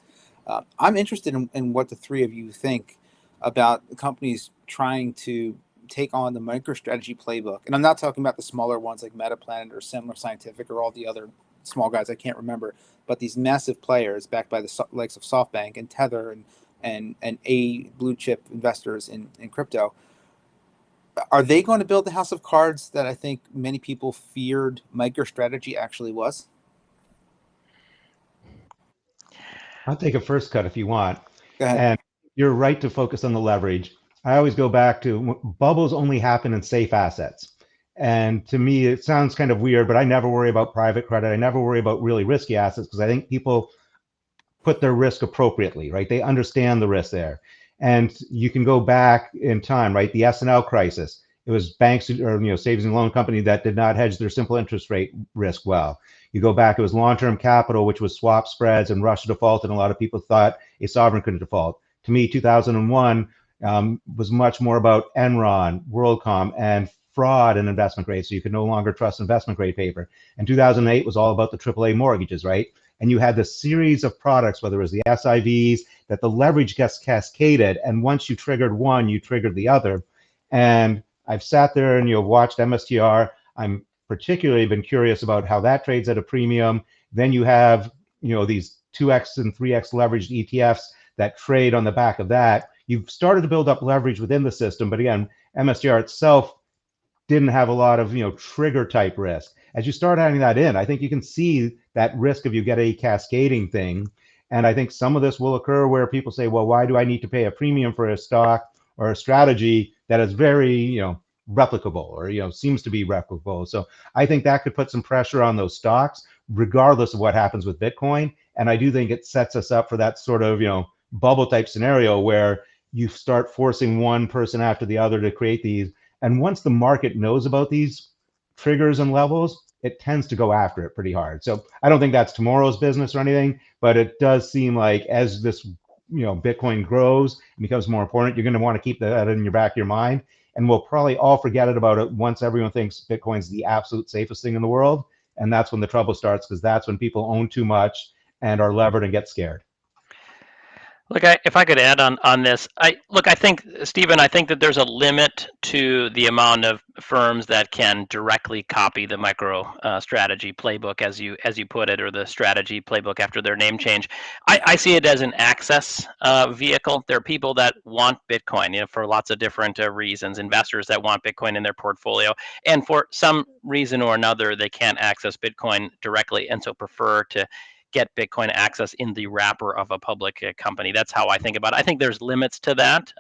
I'm interested in what the three of you think about companies trying to take on the MicroStrategy playbook. And I'm not talking about the smaller ones like Metaplanet or Semler Scientific or all the other small guys I can't remember, but these massive players backed by the likes of SoftBank and Tether and A blue chip investors in crypto. Are they going to build the house of cards that I think many people feared MicroStrategy actually was? I'll take a first cut if you want. Go ahead. And you're right to focus on the leverage. I always go back to bubbles only happen in safe assets. And to me, it sounds kind of weird, but I never worry about private credit. I never worry about really risky assets because I think people put their risk appropriately, right? They understand the risk there. And you can go back in time, right? The S&L crisis. It was banks or savings and loan company that did not hedge their simple interest rate risk well. You go back, it was long-term capital, which was swap spreads and Russia default, and a lot of people thought a sovereign couldn't default. To me, 2001 was much more about Enron, WorldCom, and fraud in investment grade, so you could no longer trust investment grade paper. And 2008 was all about the AAA mortgages, right? And you had this series of products, whether it was the SIVs, that the leverage gets cascaded, and once you triggered one, you triggered the other. And I've sat there and watched MSTR. I'm particularly been curious about how that trades at a premium. Then you have these 2x and 3x leveraged ETFs that trade on the back of that. You've started to build up leverage within the system, but again, MSTR itself didn't have a lot of trigger type risk. As you start adding that in, I think you can see that risk of you get a cascading thing. And I think some of this will occur where people say, well, why do I need to pay a premium for a stock or a strategy that is very replicable or seems to be replicable? So I think that could put some pressure on those stocks regardless of what happens with Bitcoin. And I do think it sets us up for that sort of bubble type scenario where you start forcing one person after the other to create these. And once the market knows about these triggers and levels, it tends to go after it pretty hard. So I don't think that's tomorrow's business or anything, but it does seem like as this Bitcoin grows and becomes more important, you're going to want to keep that in your back of your mind. And we'll probably all forget about it once everyone thinks Bitcoin's the absolute safest thing in the world. And that's when the trouble starts, because that's when people own too much and are levered and get scared. Look, if I could add on this, I think, Stephen, I think that there's a limit to the amount of firms that can directly copy the MicroStrategy playbook, as you put it, or the strategy playbook after their name change. I see it as an access vehicle. There are people that want Bitcoin, for lots of different reasons. Investors that want Bitcoin in their portfolio, and for some reason or another, they can't access Bitcoin directly, and so prefer to get Bitcoin access in the wrapper of a public company. That's how I think about it. I think there's limits to that,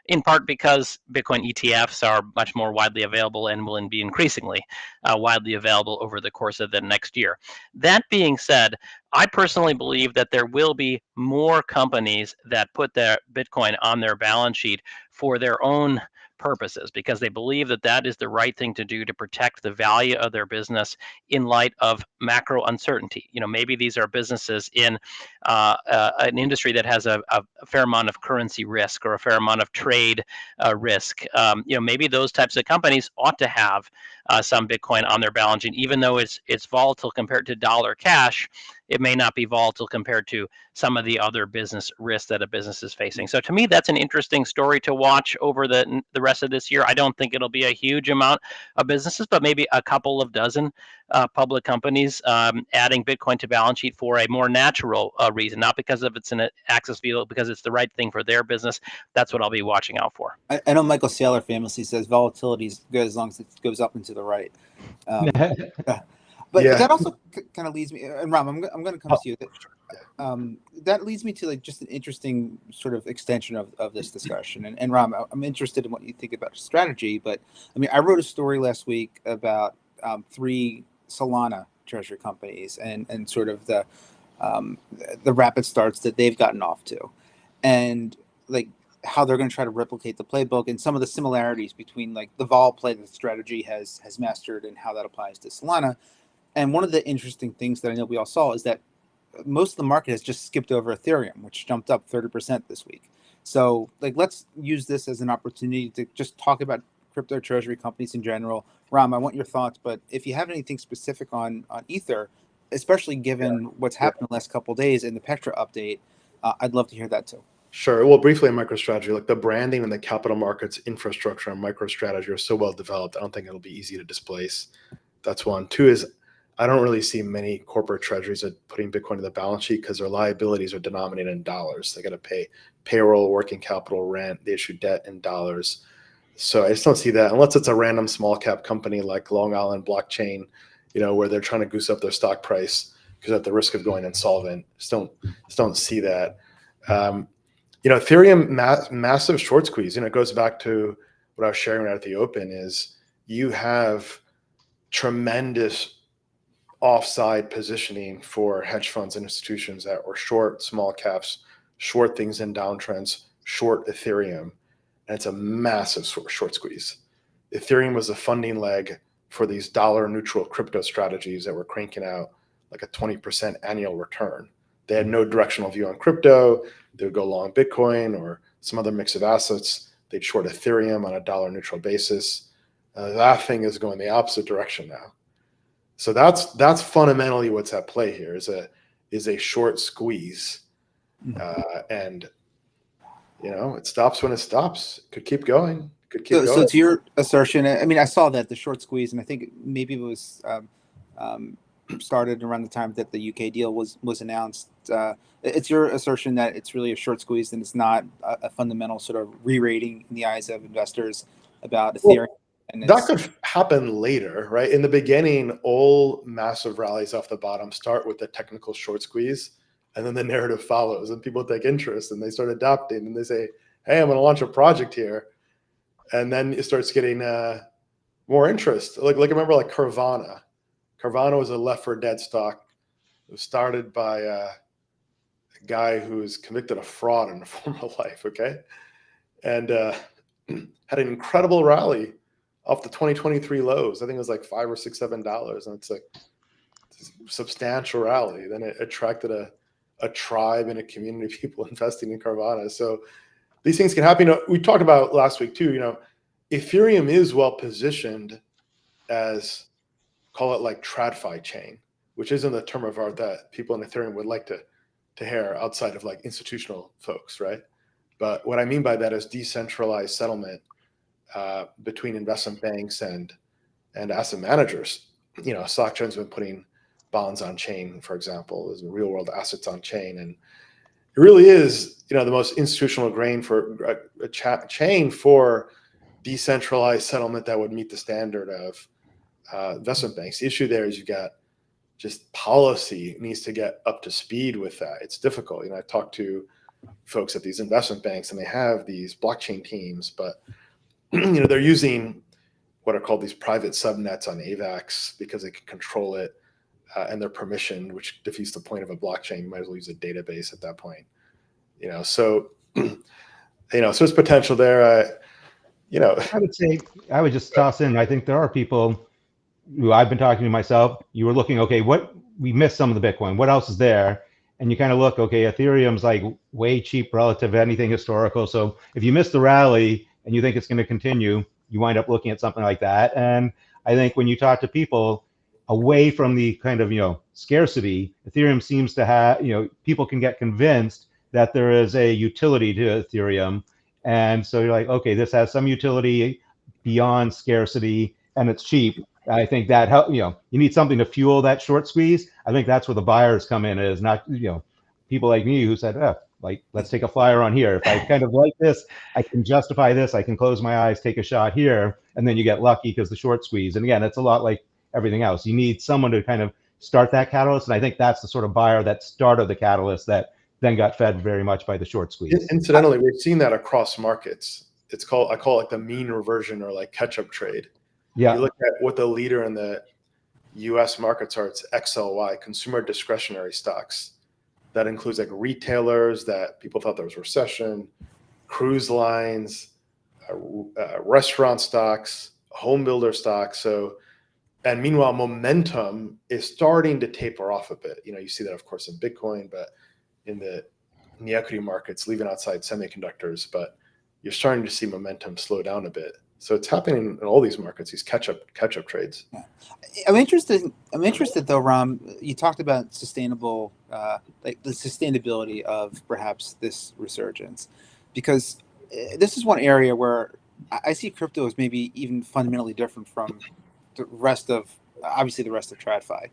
in part because Bitcoin ETFs are much more widely available and will be increasingly widely available over the course of the next year. That being said, I personally believe that there will be more companies that put their Bitcoin on their balance sheet for their own purposes, because they believe that that is the right thing to do to protect the value of their business in light of macro uncertainty. Maybe these are businesses in an industry that has a fair amount of currency risk or a fair amount of trade risk. Maybe those types of companies ought to have some Bitcoin on their balance sheet, even though it's volatile compared to dollar cash. It may not be volatile compared to some of the other business risks that a business is facing. So to me, that's an interesting story to watch over the rest of this year. I don't think it'll be a huge amount of businesses, but maybe a couple of dozen public companies adding Bitcoin to balance sheet for a more natural reason, not because of it's an access vehicle, because it's the right thing for their business. That's what I'll be watching out for. I know Michael Saylor famously says volatility is good as long as it goes up and to the right. But that also kind of leads me, and Ram, I'm going to come to you. That leads me to just an interesting sort of extension of this discussion. And Ram, I'm interested in what you think about strategy. But I wrote a story last week about 3 Solana treasury companies and sort of the rapid starts that they've gotten off to, and how they're going to try to replicate the playbook and some of the similarities between the vol play that the strategy has mastered and how that applies to Solana. And one of the interesting things that I know we all saw is that most of the market has just skipped over Ethereum, which jumped up 30% this week. So let's use this as an opportunity to just talk about crypto treasury companies in general. Ram, I want your thoughts, but if you have anything specific on Ether, especially given what's happened in the last couple of days in the Petra update, I'd love to hear that too. Sure. Well, briefly on MicroStrategy, like the branding and the capital markets infrastructure on MicroStrategy are so well developed. I don't think it'll be easy to displace. That's one. Two is I don't really see many corporate treasuries that putting Bitcoin to the balance sheet because their liabilities are denominated in dollars. They got to pay payroll, working capital, rent. They issue debt in dollars. So I just don't see that unless it's a random small cap company like Long Island Blockchain, where they're trying to goose up their stock price because at the risk of going insolvent. Just don't see that. Ethereum massive short squeeze. It goes back to what I was sharing right at the open is you have tremendous offside positioning for hedge funds and institutions that were short small caps, short things in downtrends, short Ethereum. And it's a massive short squeeze. Ethereum was the funding leg for these dollar neutral crypto strategies that were cranking out like a 20% annual return. They had no directional view on crypto. They would go long Bitcoin or some other mix of assets. They'd short Ethereum on a dollar neutral basis. That thing is going the opposite direction now. So that's fundamentally what's at play here is a short squeeze, and it stops when it stops. Could keep going. Could keep going. So to your assertion, I mean, I saw that the short squeeze, and I think maybe it was started around the time that the UK deal was announced. It's your assertion that it's really a short squeeze and it's not a fundamental sort of re-rating in the eyes of investors about Ethereum. And that could happen later, right? In the beginning, all massive rallies off the bottom start with the technical short squeeze, and then the narrative follows, and people take interest, and they start adopting, and they say, "Hey, I'm going to launch a project here," and then it starts getting more interest. Like remember, like Carvana. Carvana was a left for dead stock. It was started by a guy who was convicted of fraud in a former life. Okay, and had an incredible rally off the 2023 lows. I think it was like $5 or $6, $7, and it's like a substantial rally. Then it attracted a tribe and a community of people investing in Carvana. So these things can happen. We talked about last week too. Ethereum is well positioned as, call it like TradFi chain, which isn't the term of art that people in Ethereum would like to hear outside of like institutional folks, right? But what I mean by that is decentralized settlement between investment banks and asset managers. SocGen's been putting bonds on chain, for example. There's real world assets on chain, and it really is the most institutional grain for a chain for decentralized settlement that would meet the standard of investment banks. The issue there is you've got just policy needs to get up to speed with that. It's difficult. I talked to folks at these investment banks, and they have these blockchain teams, but they're using what are called these private subnets on AVAX because they can control it, and they're permissioned, which defeats the point of a blockchain. You might as well use a database at that point. So there's potential there. I would say I would just toss in. I think there are people who I've been talking to myself. You were looking, okay, what we missed some of the Bitcoin. What else is there? And you kind of look, okay, Ethereum's like way cheap relative to anything historical. So if you miss the rally and you think it's going to continue, you wind up looking at something like that. And I think when you talk to people away from the kind of, scarcity, Ethereum seems to have, people can get convinced that there is a utility to Ethereum. And so you're like, okay, this has some utility beyond scarcity and it's cheap. I think that help, you need something to fuel that short squeeze. I think that's where the buyers come in, is not, people like me who said, let's take a flyer on here. If I kind of like this, I can justify this. I can close my eyes, take a shot here, and then you get lucky because the short squeeze. And again, it's a lot like everything else. You need someone to kind of start that catalyst. And I think that's the sort of buyer that started the catalyst that then got fed very much by the short squeeze. Incidentally, we've seen that across markets. I call it like the mean reversion or like catch-up trade. Yeah. You look at what the leader in the US markets are, it's XLY, consumer discretionary stocks. That includes like retailers that people thought there was recession, cruise lines, restaurant stocks, home builder stocks. And meanwhile, momentum is starting to taper off a bit. You see that, of course, in Bitcoin, but in the equity markets, leaving outside semiconductors. But you're starting to see momentum slow down a bit. So it's happening in all these markets, these catch-up trades. I'm interested though, Ram. You talked about sustainable, like the sustainability of perhaps this resurgence, because this is one area where I see crypto as maybe even fundamentally different from the rest of, obviously the rest of TradFi,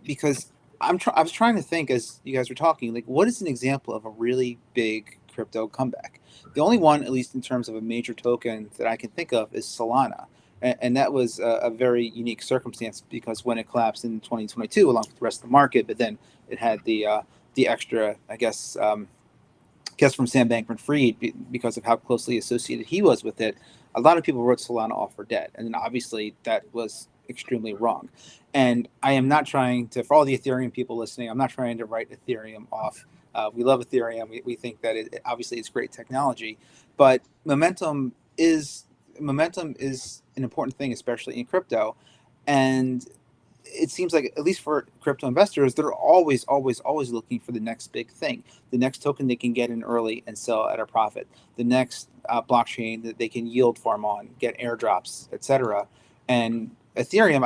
because I was trying to think as you guys were talking, like what is an example of a really big crypto comeback? The only one, at least in terms of a major token that I can think of, is Solana. And that was a very unique circumstance because when it collapsed in 2022, along with the rest of the market, but then it had the extra, I guess, from Sam Bankman-Fried because of how closely associated he was with it. A lot of people wrote Solana off for dead, and then obviously that was extremely wrong. And I am not trying to, for all the Ethereum people listening, I'm not trying to write Ethereum off. We love Ethereum. We think that obviously it's great technology, but momentum is an important thing, especially in crypto. And it seems like, at least for crypto investors, they're always looking for the next big thing, the next token they can get in early and sell at a profit, the next blockchain that they can yield farm on, get airdrops, etc. And Ethereum,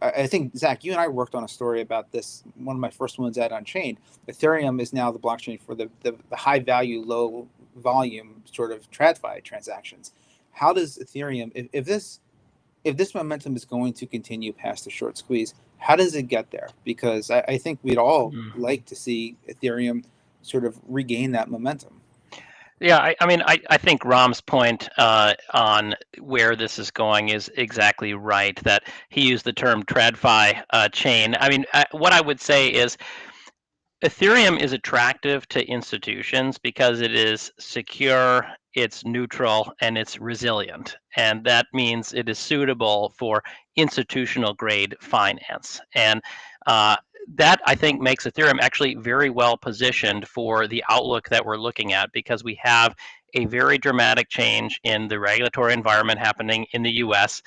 I think, Zach, you and I worked on a story about this, one of my first ones at Unchained. Ethereum is now the blockchain for the high value, low volume sort of TradFi transactions. How does Ethereum, if this momentum is going to continue past the short squeeze, how does it get there? Because I think we'd all like to see Ethereum sort of regain that momentum. Yeah, I mean, I think Ram's point on where this is going is exactly right, that he used the term TradFi chain. I mean, what I would say is Ethereum is attractive to institutions because it is secure, it's neutral, and it's resilient. And that means it is suitable for institutional grade finance. And that, I think, makes Ethereum actually very well positioned for the outlook that we're looking at, because we have a very dramatic change in the regulatory environment happening in the US.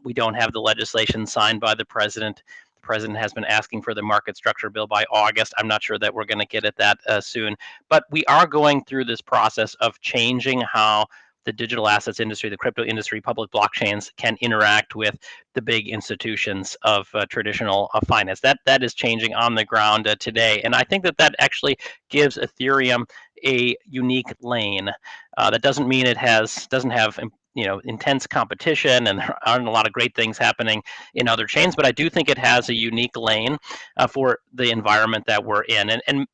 We don't have the legislation signed by the president. The president has been asking for the market structure bill by August. I'm not sure that we're going to get at that soon. But we are going through this process of changing how the digital assets industry, the crypto industry, public blockchains can interact with the big institutions of traditional finance. That is changing on the ground today, and I think that actually gives Ethereum a unique lane. That doesn't mean it doesn't have intense competition, and there aren't a lot of great things happening in other chains, but I do think it has a unique lane for the environment that we're in, and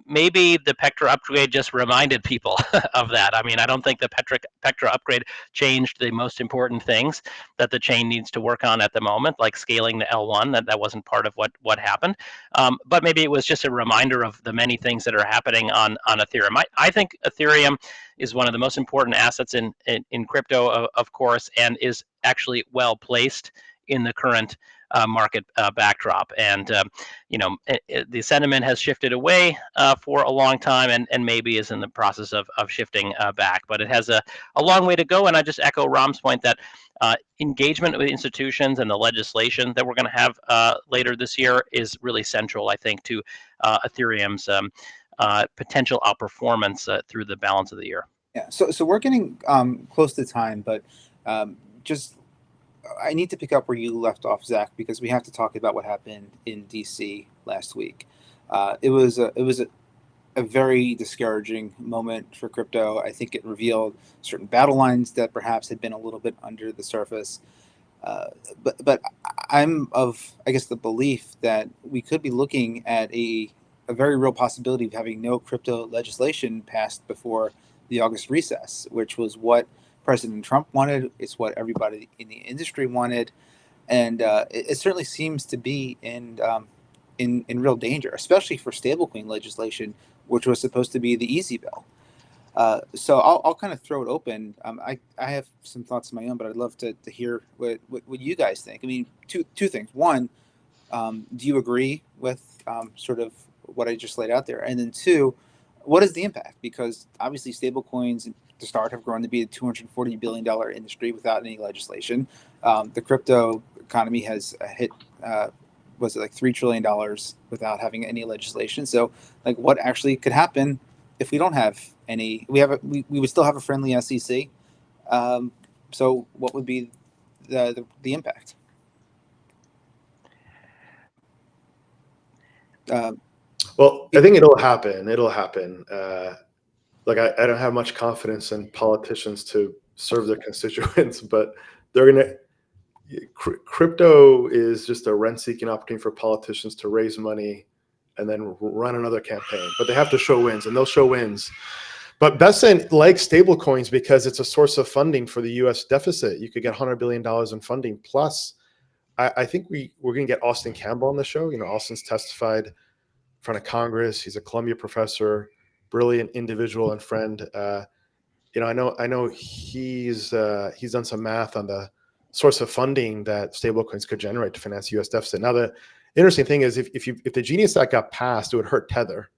maybe the Pectra upgrade just reminded people of that. I mean, I don't think the Pectra upgrade changed the most important things that the chain needs to work on at the moment, like scaling the L1. That wasn't part of what happened. But maybe it was just a reminder of the many things that are happening on Ethereum. I think Ethereum is one of the most important assets in crypto, of course, and is actually well placed in the current market backdrop. And the sentiment has shifted away for a long time, and maybe is in the process of shifting back. But it has a long way to go. And I just echo Ram's point that engagement with institutions and the legislation that we're going to have later this year is really central, I think, to Ethereum's potential outperformance through the balance of the year. Yeah. So we're getting close to time, but just I need to pick up where you left off, Zach, because we have to talk about what happened in DC last week. It was a very discouraging moment for crypto. I think it revealed certain battle lines that perhaps had been a little bit under the surface. But I'm of, I guess, the belief that we could be looking at a very real possibility of having no crypto legislation passed before the August recess, which was what President Trump wanted. It's what everybody in the industry wanted, and it certainly seems to be in real danger, especially for stablecoin legislation, which was supposed to be the easy bill. So I'll kind of throw it open. I have some thoughts of my own, but I'd love to hear what you guys think. I mean, two things. One, do you agree with sort of what I just laid out there? And then two, what is the impact? Because obviously stablecoins to start have grown to be a $240 billion industry without any legislation. The crypto economy has hit, was it like $3 trillion without having any legislation? So like what actually could happen if we don't have any, we would still have a friendly SEC. So what would be the impact? Well, I think it'll happen. It'll happen. Like I don't have much confidence in politicians to serve their constituents, but they're gonna. Crypto is just a rent-seeking opportunity for politicians to raise money and then run another campaign. But they have to show wins, and they'll show wins. But Bessent likes stablecoins because it's a source of funding for the U.S. deficit. You could get $100 billion in funding. Plus, I think we're going to get Austin Campbell on the show. You know, Austin's testified in front of Congress. He's a Columbia professor, brilliant individual and friend. You know, I know he's done some math on the source of funding that stablecoins could generate to finance U.S. deficit. Now, the interesting thing is if the Genius Act got passed, it would hurt Tether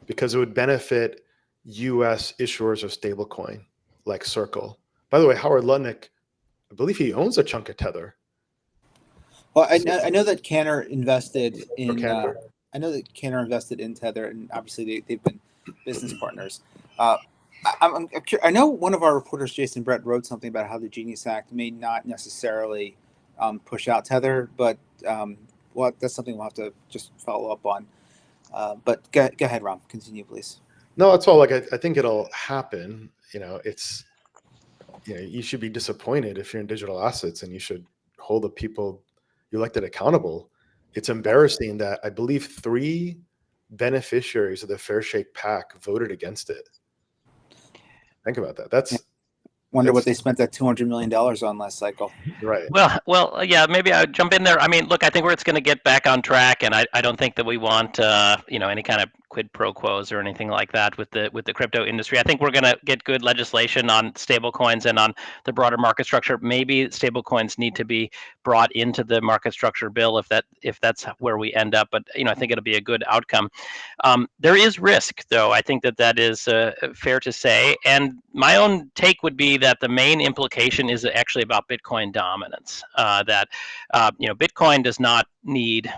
because it would benefit U.S. issuers of stablecoin like Circle. By the way, Howard Lutnick, I believe he owns a chunk of Tether. Well, I know that Cantor invested in. Cantor. I know that Cantor invested in Tether, and obviously they've been business partners. I know one of our reporters, Jason Brett, wrote something about how the Genius Act may not necessarily push out Tether, but well, that's something we'll have to just follow up on. But go ahead, Ram. Continue, please. No, that's all. Like I think it'll happen. You know, it's you should be disappointed if you're in digital assets, and you should hold the people you elected accountable. It's embarrassing that I believe 3 beneficiaries of the Fair Shake PAC voted against it. Think about that. Wonder what they spent that $200 million on last cycle. Right. Well, yeah, maybe I would jump in there. I mean, look, I think it's going to get back on track, and I don't think that we want any kind of quid pro quos or anything like that with the crypto industry. I think we're going to get good legislation on stable coins and on the broader market structure. Maybe stable coins need to be brought into the market structure bill if that's where we end up. But I think it'll be a good outcome. There is risk, though. I think that is fair to say. And my own take would be that the main implication is actually about Bitcoin dominance. That Bitcoin does not need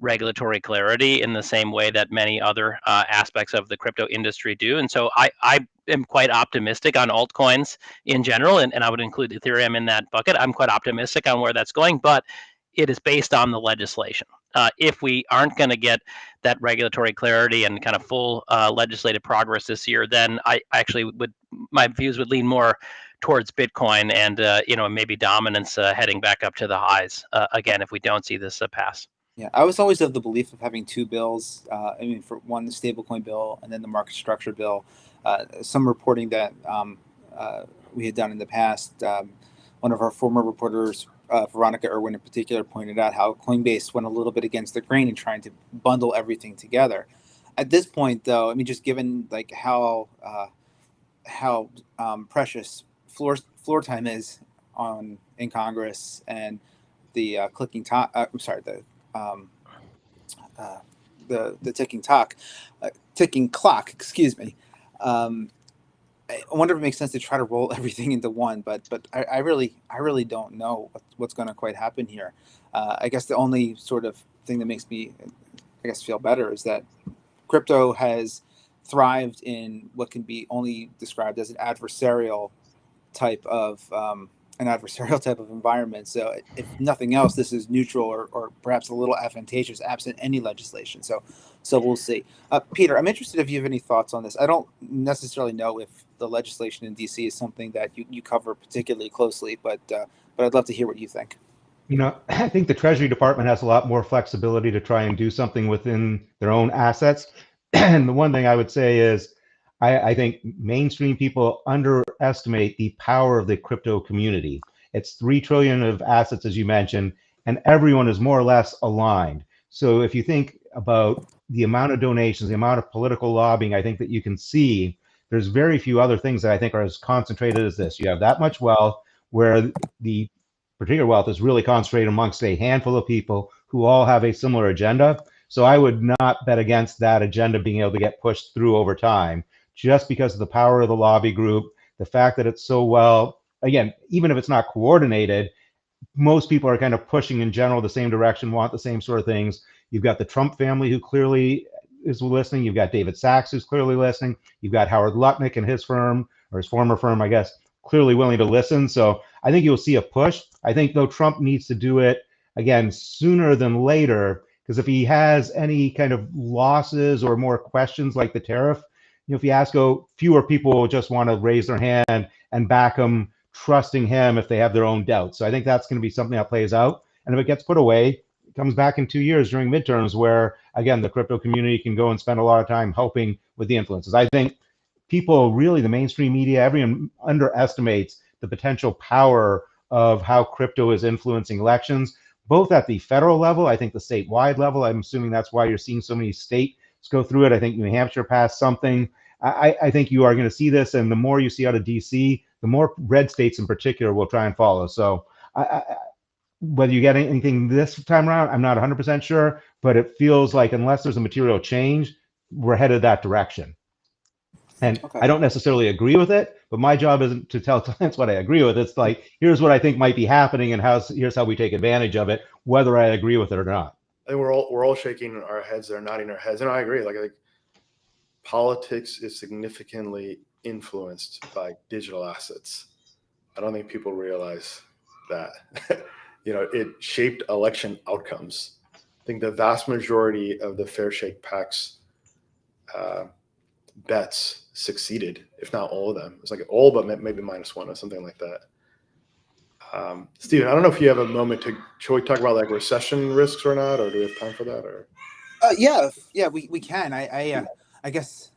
regulatory clarity in the same way that many other aspects of the crypto industry do. And so I am quite optimistic on altcoins in general, and I would include Ethereum in that bucket. I'm quite optimistic on where that's going, but it is based on the legislation. If we aren't going to get that regulatory clarity and kind of full legislative progress this year, then my views would lean more towards Bitcoin and maybe dominance heading back up to the highs again if we don't see this pass. Yeah, I was always of the belief of having 2 bills. For one, the stablecoin bill, and then the market structure bill. Some reporting that we had done in the past. One of our former reporters, Veronica Irwin in particular, pointed out how Coinbase went a little bit against the grain in trying to bundle everything together. At this point, though, just given like how precious floor time is in Congress and the the ticking clock. Excuse me. I wonder if it makes sense to try to roll everything into one, but I really don't know what's going to quite happen here. I guess the only sort of thing that makes me, feel better is that crypto has thrived in what can be only described as an adversarial type of environment. So if nothing else, this is neutral or perhaps a little advantageous absent any legislation. So we'll see. Peter, I'm interested if you have any thoughts on this. I don't necessarily know if the legislation in DC is something that you cover particularly closely, but I'd love to hear what you think. I think the Treasury Department has a lot more flexibility to try and do something within their own assets. And the one thing I would say is I think mainstream people underestimate the power of the crypto community. It's 3 trillion of assets, as you mentioned, and everyone is more or less aligned. So if you think about the amount of donations, the amount of political lobbying, I think that you can see there's very few other things that I think are as concentrated as this. You have that much wealth where the particular wealth is really concentrated amongst a handful of people who all have a similar agenda. So I would not bet against that agenda being able to get pushed through over time, just because of the power of the lobby group, the fact that it's so well, again, even if it's not coordinated, most people are kind of pushing in general the same direction, want the same sort of things. You've got the Trump family who clearly is listening. You've got David Sachs who's clearly listening. You've got Howard Lutnick and his firm, or his former firm, I guess, clearly willing to listen. So I think you'll see a push. I think though Trump needs to do it again sooner than later, because if he has any kind of losses or more questions like the tariff, if you ask, fewer people will just want to raise their hand and back him, trusting him if they have their own doubts. So I think that's going to be something that plays out. And if it gets put away, it comes back in 2 years during midterms where, again, the crypto community can go and spend a lot of time helping with the influences. I think people really, the mainstream media, everyone underestimates the potential power of how crypto is influencing elections, both at the federal level, I think the statewide level. I'm assuming that's why you're seeing so many states go through it. I think New Hampshire passed something. I think you are going to see this, and the more you see out of DC, the more red states in particular will try and follow. So whether you get anything this time around, I'm not 100% sure, but it feels like unless there's a material change, we're headed that direction. And I don't necessarily agree with it, but my job isn't to tell clients what I agree with. It's like, here's what I think might be happening, and here's how we take advantage of it, whether I agree with it or not. I think we're all shaking our heads there, nodding our heads, and I agree. Like politics is significantly influenced by digital assets. I don't think people realize that. It shaped election outcomes. I think the vast majority of the Fair Shake PACs bets succeeded, if not all of them. It's like all but maybe -1 or something like that. Steven, I don't know if you have a moment should we talk about like recession risks or not, or do we have time for that? Or yeah, we can. I guess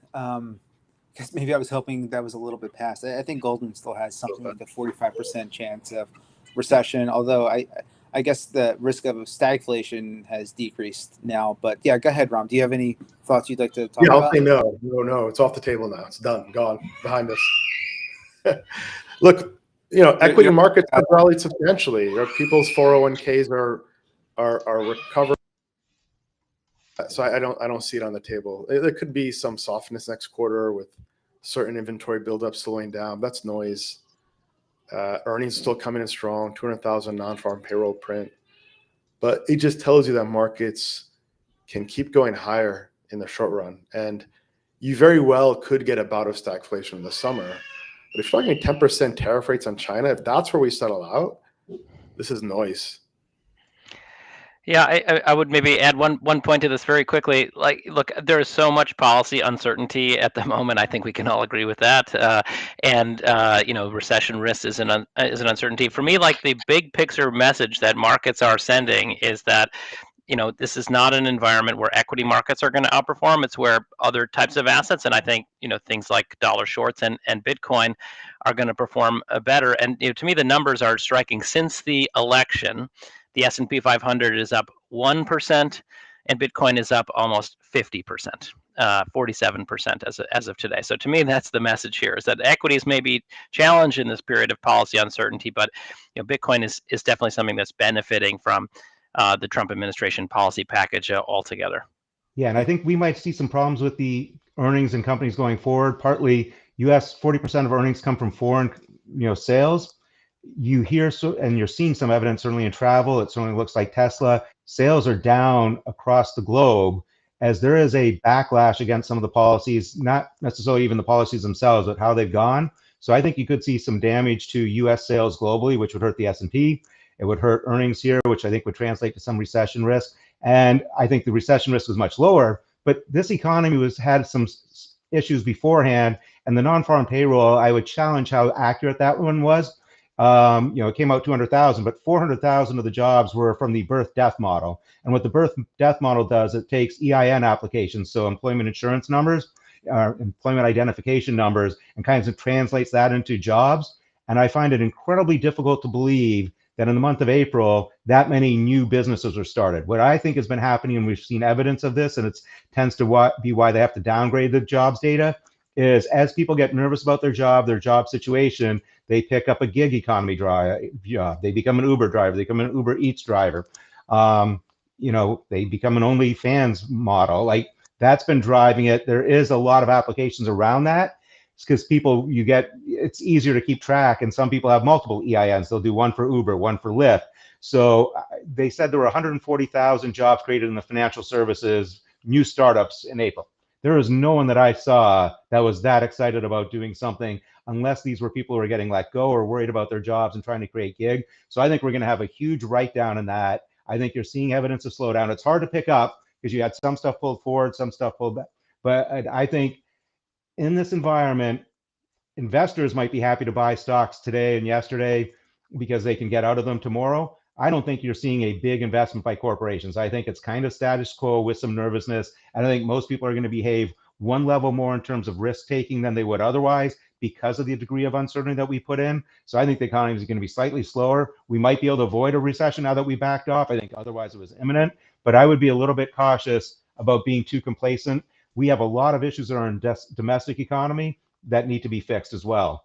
maybe I was hoping that was a little bit past. I think Goldman still has something like a 45% chance of recession, although I guess the risk of stagflation has decreased now. But yeah, go ahead, Ram. Do you have any thoughts you'd like to talk about? I'll say no. It's off the table now. It's done, gone, behind us. Look, equity markets have rallied substantially. People's 401ks are recovered. So I don't see it on the table. There could be some softness next quarter with certain inventory buildup slowing down. That's noise. Earnings still coming in strong, 200,000 non-farm payroll print. But it just tells you that markets can keep going higher in the short run. And you very well could get a bout of stagflation in the summer. But if you're talking 10% tariff rates on China, if that's where we settle out, this is noise. Yeah, I would maybe add one point to this very quickly. Like, look, there is so much policy uncertainty at the moment. I think we can all agree with that. And recession risk is an uncertainty. For me, like the big picture message that markets are sending is that this is not an environment where equity markets are going to outperform. It's where other types of assets, and I think things like dollar shorts and Bitcoin are going to perform better. And to me, the numbers are striking. Since the election, the S&P 500 is up 1%, and Bitcoin is up almost 50%, 47% as of today. So to me, that's the message here: is that equities may be challenged in this period of policy uncertainty, but Bitcoin is definitely something that's benefiting from the Trump administration policy package altogether. Yeah, and I think we might see some problems with the earnings in companies going forward. Partly, U.S. 40% of earnings come from foreign, sales. You hear and you're seeing some evidence certainly in travel. It certainly looks like Tesla sales are down across the globe as there is a backlash against some of the policies, not necessarily even the policies themselves, but how they've gone. So I think you could see some damage to U.S. sales globally, which would hurt the S&P. It would hurt earnings here, which I think would translate to some recession risk. And I think the recession risk was much lower, but this economy had some issues beforehand. And the non-farm payroll, I would challenge how accurate that one was. It came out 200,000, but 400,000 of the jobs were from the birth-death model. And what the birth-death model does, it takes EIN applications, so employment insurance numbers, employment identification numbers, and kind of translates that into jobs. And I find it incredibly difficult to believe that in the month of April, that many new businesses are started. What I think has been happening, and we've seen evidence of this, and it tends to be why they have to downgrade the jobs data, is as people get nervous about their job situation, they pick up a gig economy job. They become an Uber driver. They become an Uber Eats driver. They become an OnlyFans model. Like, that's been driving it. There is a lot of applications around that. It's because it's easier to keep track, and some people have multiple EINs. They'll do one for Uber, one for Lyft. So they said there were 140,000 jobs created in the financial services, new startups in April. There was no one that I saw that was that excited about doing something unless these were people who are getting let go or worried about their jobs and trying to create gig. So I think we're going to have a huge write down in that. I think you're seeing evidence of slowdown. It's hard to pick up because you had some stuff pulled forward, some stuff pulled back. But I think in this environment, investors might be happy to buy stocks today and yesterday because they can get out of them tomorrow. I don't think you're seeing a big investment by corporations. I think it's kind of status quo with some nervousness. And I think most people are going to behave one level more in terms of risk taking than they would otherwise because of the degree of uncertainty that we put in. So I think the economy is going to be slightly slower. We might be able to avoid a recession now that we backed off. I think otherwise it was imminent, but I would be a little bit cautious about being too complacent. We have a lot of issues in our domestic economy that need to be fixed as well.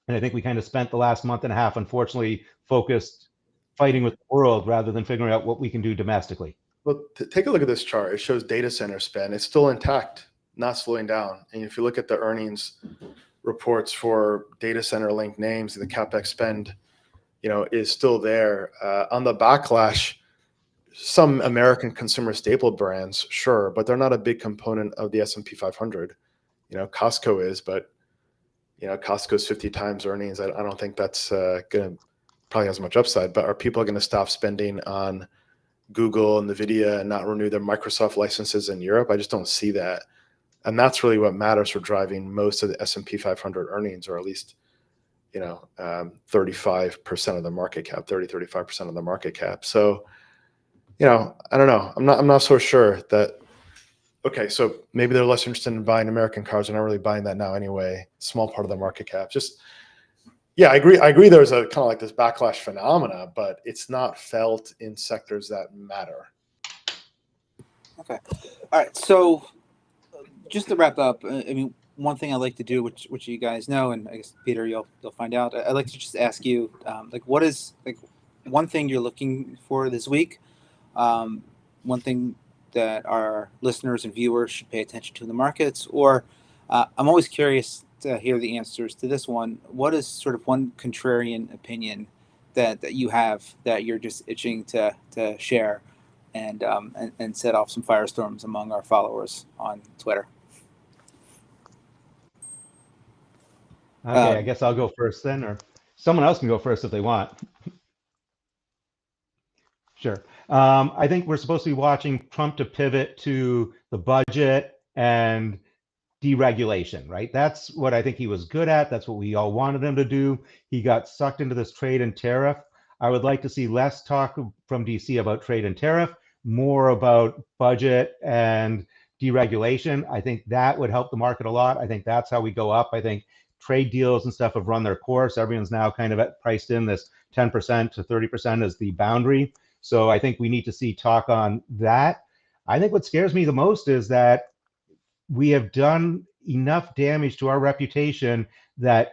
And I think we kind of spent the last month and a half, unfortunately, focused fighting with the world rather than figuring out what we can do domestically. Well, take a look at this chart. It shows data center spend. It's still intact, not slowing down. And if you look at the earnings reports for data center linked names, the CapEx spend, is still there. On the backlash, some American consumer staple brands, sure, but they're not a big component of the S&P 500. Costco is, but Costco's 50 times earnings. I don't think that's going to probably has much upside. But are people going to stop spending on Google and NVIDIA and not renew their Microsoft licenses in Europe? I just don't see that. And that's really what matters for driving most of the S&P 500 earnings, or at least 35% of the market cap, 35% of the market cap. So, I don't know. I'm not so sure that. Okay, so maybe they're less interested in buying American cars. They're not really buying that now anyway. Small part of the market cap. I agree. There's a kind of like this backlash phenomena, but it's not felt in sectors that matter. Okay. All right. So just to wrap up, one thing I like to do, which you guys know, and I guess Peter, you'll find out. I like to just ask you, what is one thing you're looking for this week? One thing that our listeners and viewers should pay attention to in the markets, or I'm always curious to hear the answers to this one. What is sort of one contrarian opinion that you have that you're just itching to share and set off some firestorms among our followers on Twitter? Okay, I guess I'll go first then, or someone else can go first if they want. Sure. I think we're supposed to be watching Trump to pivot to the budget and deregulation, right? That's what I think he was good at. That's what we all wanted him to do. He got sucked into this trade and tariff. I would like to see less talk from DC about trade and tariff, more about budget and deregulation. I think that would help the market a lot. I think that's how we go up. I think trade deals and stuff have run their course. Everyone's now kind of priced in this 10% to 30% as the boundary. So I think we need to see talk on that. I think what scares me the most is that we have done enough damage to our reputation that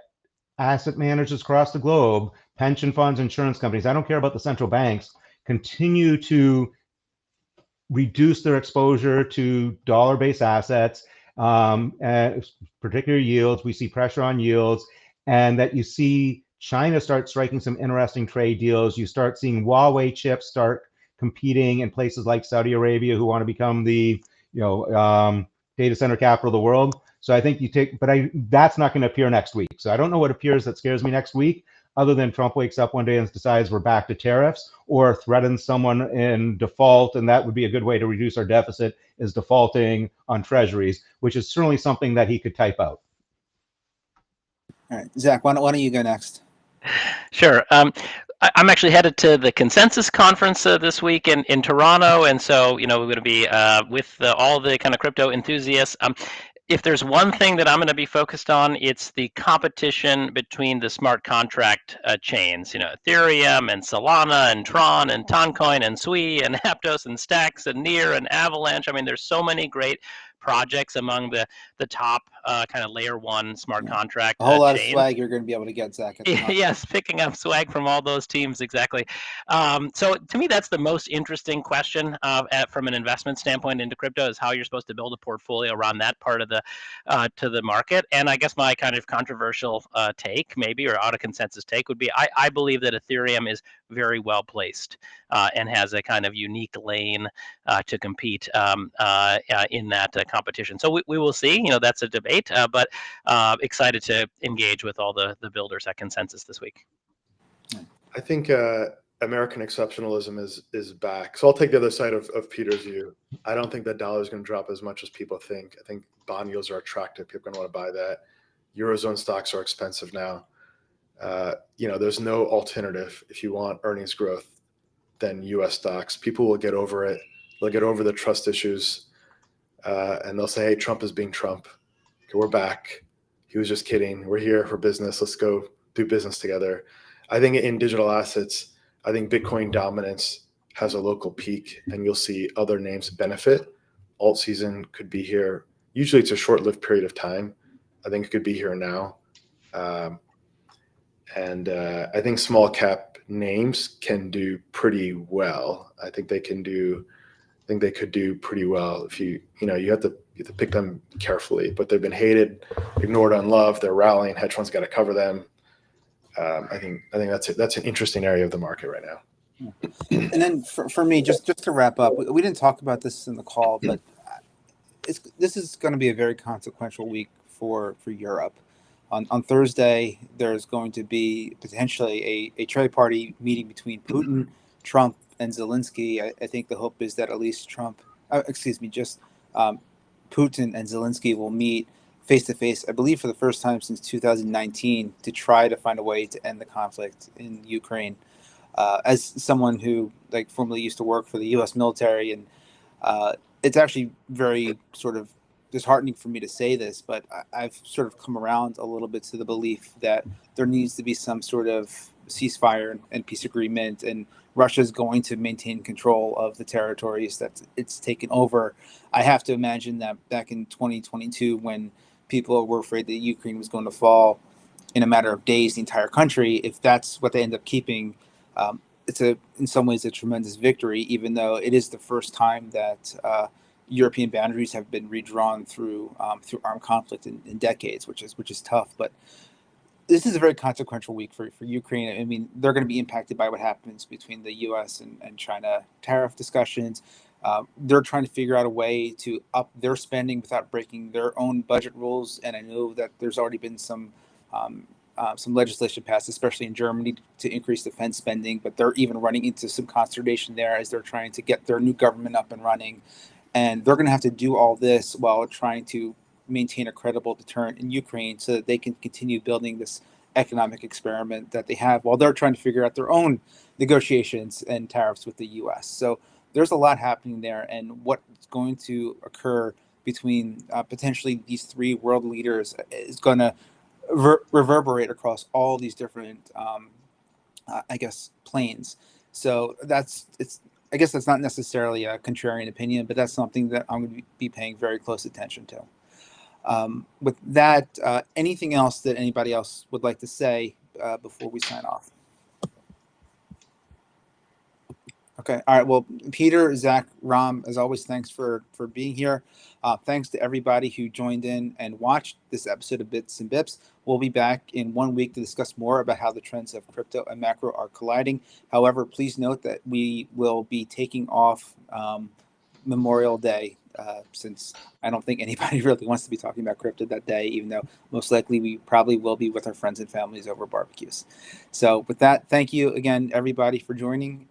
asset managers across the globe, pension funds, insurance companies, I don't care about the central banks, continue to reduce their exposure to dollar-based assets, and particular yields. We see pressure on yields, and that you see China start striking some interesting trade deals. You start seeing Huawei chips start competing in places like Saudi Arabia, who want to become the data center capital of the world. So I think that's not going to appear next week. So I don't know what appears that scares me next week, other than Trump wakes up one day and decides we're back to tariffs, or threatens someone in default, and that would be a good way to reduce our deficit, is defaulting on treasuries, which is certainly something that he could type out. All right, Zach, why don't you go next? Sure. I'm actually headed to the Consensus Conference this week in Toronto, and so we're going to be with all the kind of crypto enthusiasts. If there's one thing that I'm going to be focused on, it's the competition between the smart contract chains. Ethereum and Solana and Tron and Toncoin and Sui and Aptos and Stacks and Near and Avalanche. I mean, there's so many great projects among the top kind of layer one smart contract a whole lot chains. of swag you're going to be able to get, Zach. Yes, picking up swag from all those teams, exactly. So to me, that's the most interesting question from an investment standpoint into crypto, is how you're supposed to build a portfolio around that part of the market. And I guess my kind of controversial take, maybe, or out of consensus take, would be I believe that Ethereum is very well placed and has a kind of unique lane to compete in that competition. So we will see. That's a debate, but excited to engage with all the builders at Consensus this week. I think American exceptionalism is back. So I'll take the other side of Peter's view. I don't think that dollar is going to drop as much as people think. I think bond yields are attractive. People are going to want to buy that. Eurozone stocks are expensive now. There's no alternative if you want earnings growth than U.S. stocks. People will get over it. They'll get over the trust issues, and they'll say, "Hey, Trump is being Trump. Okay, we're back. He was just kidding. We're here for business. Let's go do business together." I think in digital assets, I think Bitcoin dominance has a local peak, and you'll see other names benefit. Alt season could be here. Usually it's a short-lived period of time. I think it could be here now. And I think small cap names can do pretty well. I think they could do pretty well if you have to pick them carefully, but they've been hated, ignored, unloved. They're rallying. Hedge funds got to cover them. I think that's an interesting area of the market right now. And then for me, just to wrap up, we didn't talk about this in the call, but this is going to be a very consequential week for Europe. On Thursday, there's going to be potentially a tri-party meeting between Putin, Trump, and Zelensky. I think the hope is that at least Putin and Zelensky will meet face-to-face, I believe for the first time since 2019, to try to find a way to end the conflict in Ukraine. As someone who formerly used to work for the U.S. military, and it's actually very sort of disheartening for me to say this, but I've sort of come around a little bit to the belief that there needs to be some sort of ceasefire and peace agreement, and Russia's going to maintain control of the territories that it's taken over. I have to imagine that back in 2022, when people were afraid that Ukraine was going to fall in a matter of days, the entire country, if that's what they end up keeping, it's in some ways a tremendous victory, even though it is the first time that European boundaries have been redrawn through armed conflict in decades, which is tough. But this is a very consequential week for Ukraine. I mean, they're going to be impacted by what happens between the U.S. and China tariff discussions. They're trying to figure out a way to up their spending without breaking their own budget rules. And I know that there's already been some legislation passed, especially in Germany, to increase defense spending. But they're even running into some consternation there as they're trying to get their new government up and running. And they're going to have to do all this while trying to maintain a credible deterrent in Ukraine so that they can continue building this economic experiment that they have while they're trying to figure out their own negotiations and tariffs with the U.S. So there's a lot happening there. And what's going to occur between potentially these three world leaders is going to reverberate across all these different, planes. So I guess that's not necessarily a contrarian opinion, but that's something that I'm going to be paying very close attention to. With that, anything else that anybody else would like to say before we sign off? Okay. All right. Well, Peter, Zach, Ram, as always, thanks for being here. Thanks to everybody who joined in and watched this episode of Bits and Bips. We'll be back in 1 week to discuss more about how the trends of crypto and macro are colliding. However, please note that we will be taking off Memorial Day, since I don't think anybody really wants to be talking about crypto that day, even though most likely we probably will be with our friends and families over barbecues. So with that, thank you again, everybody, for joining.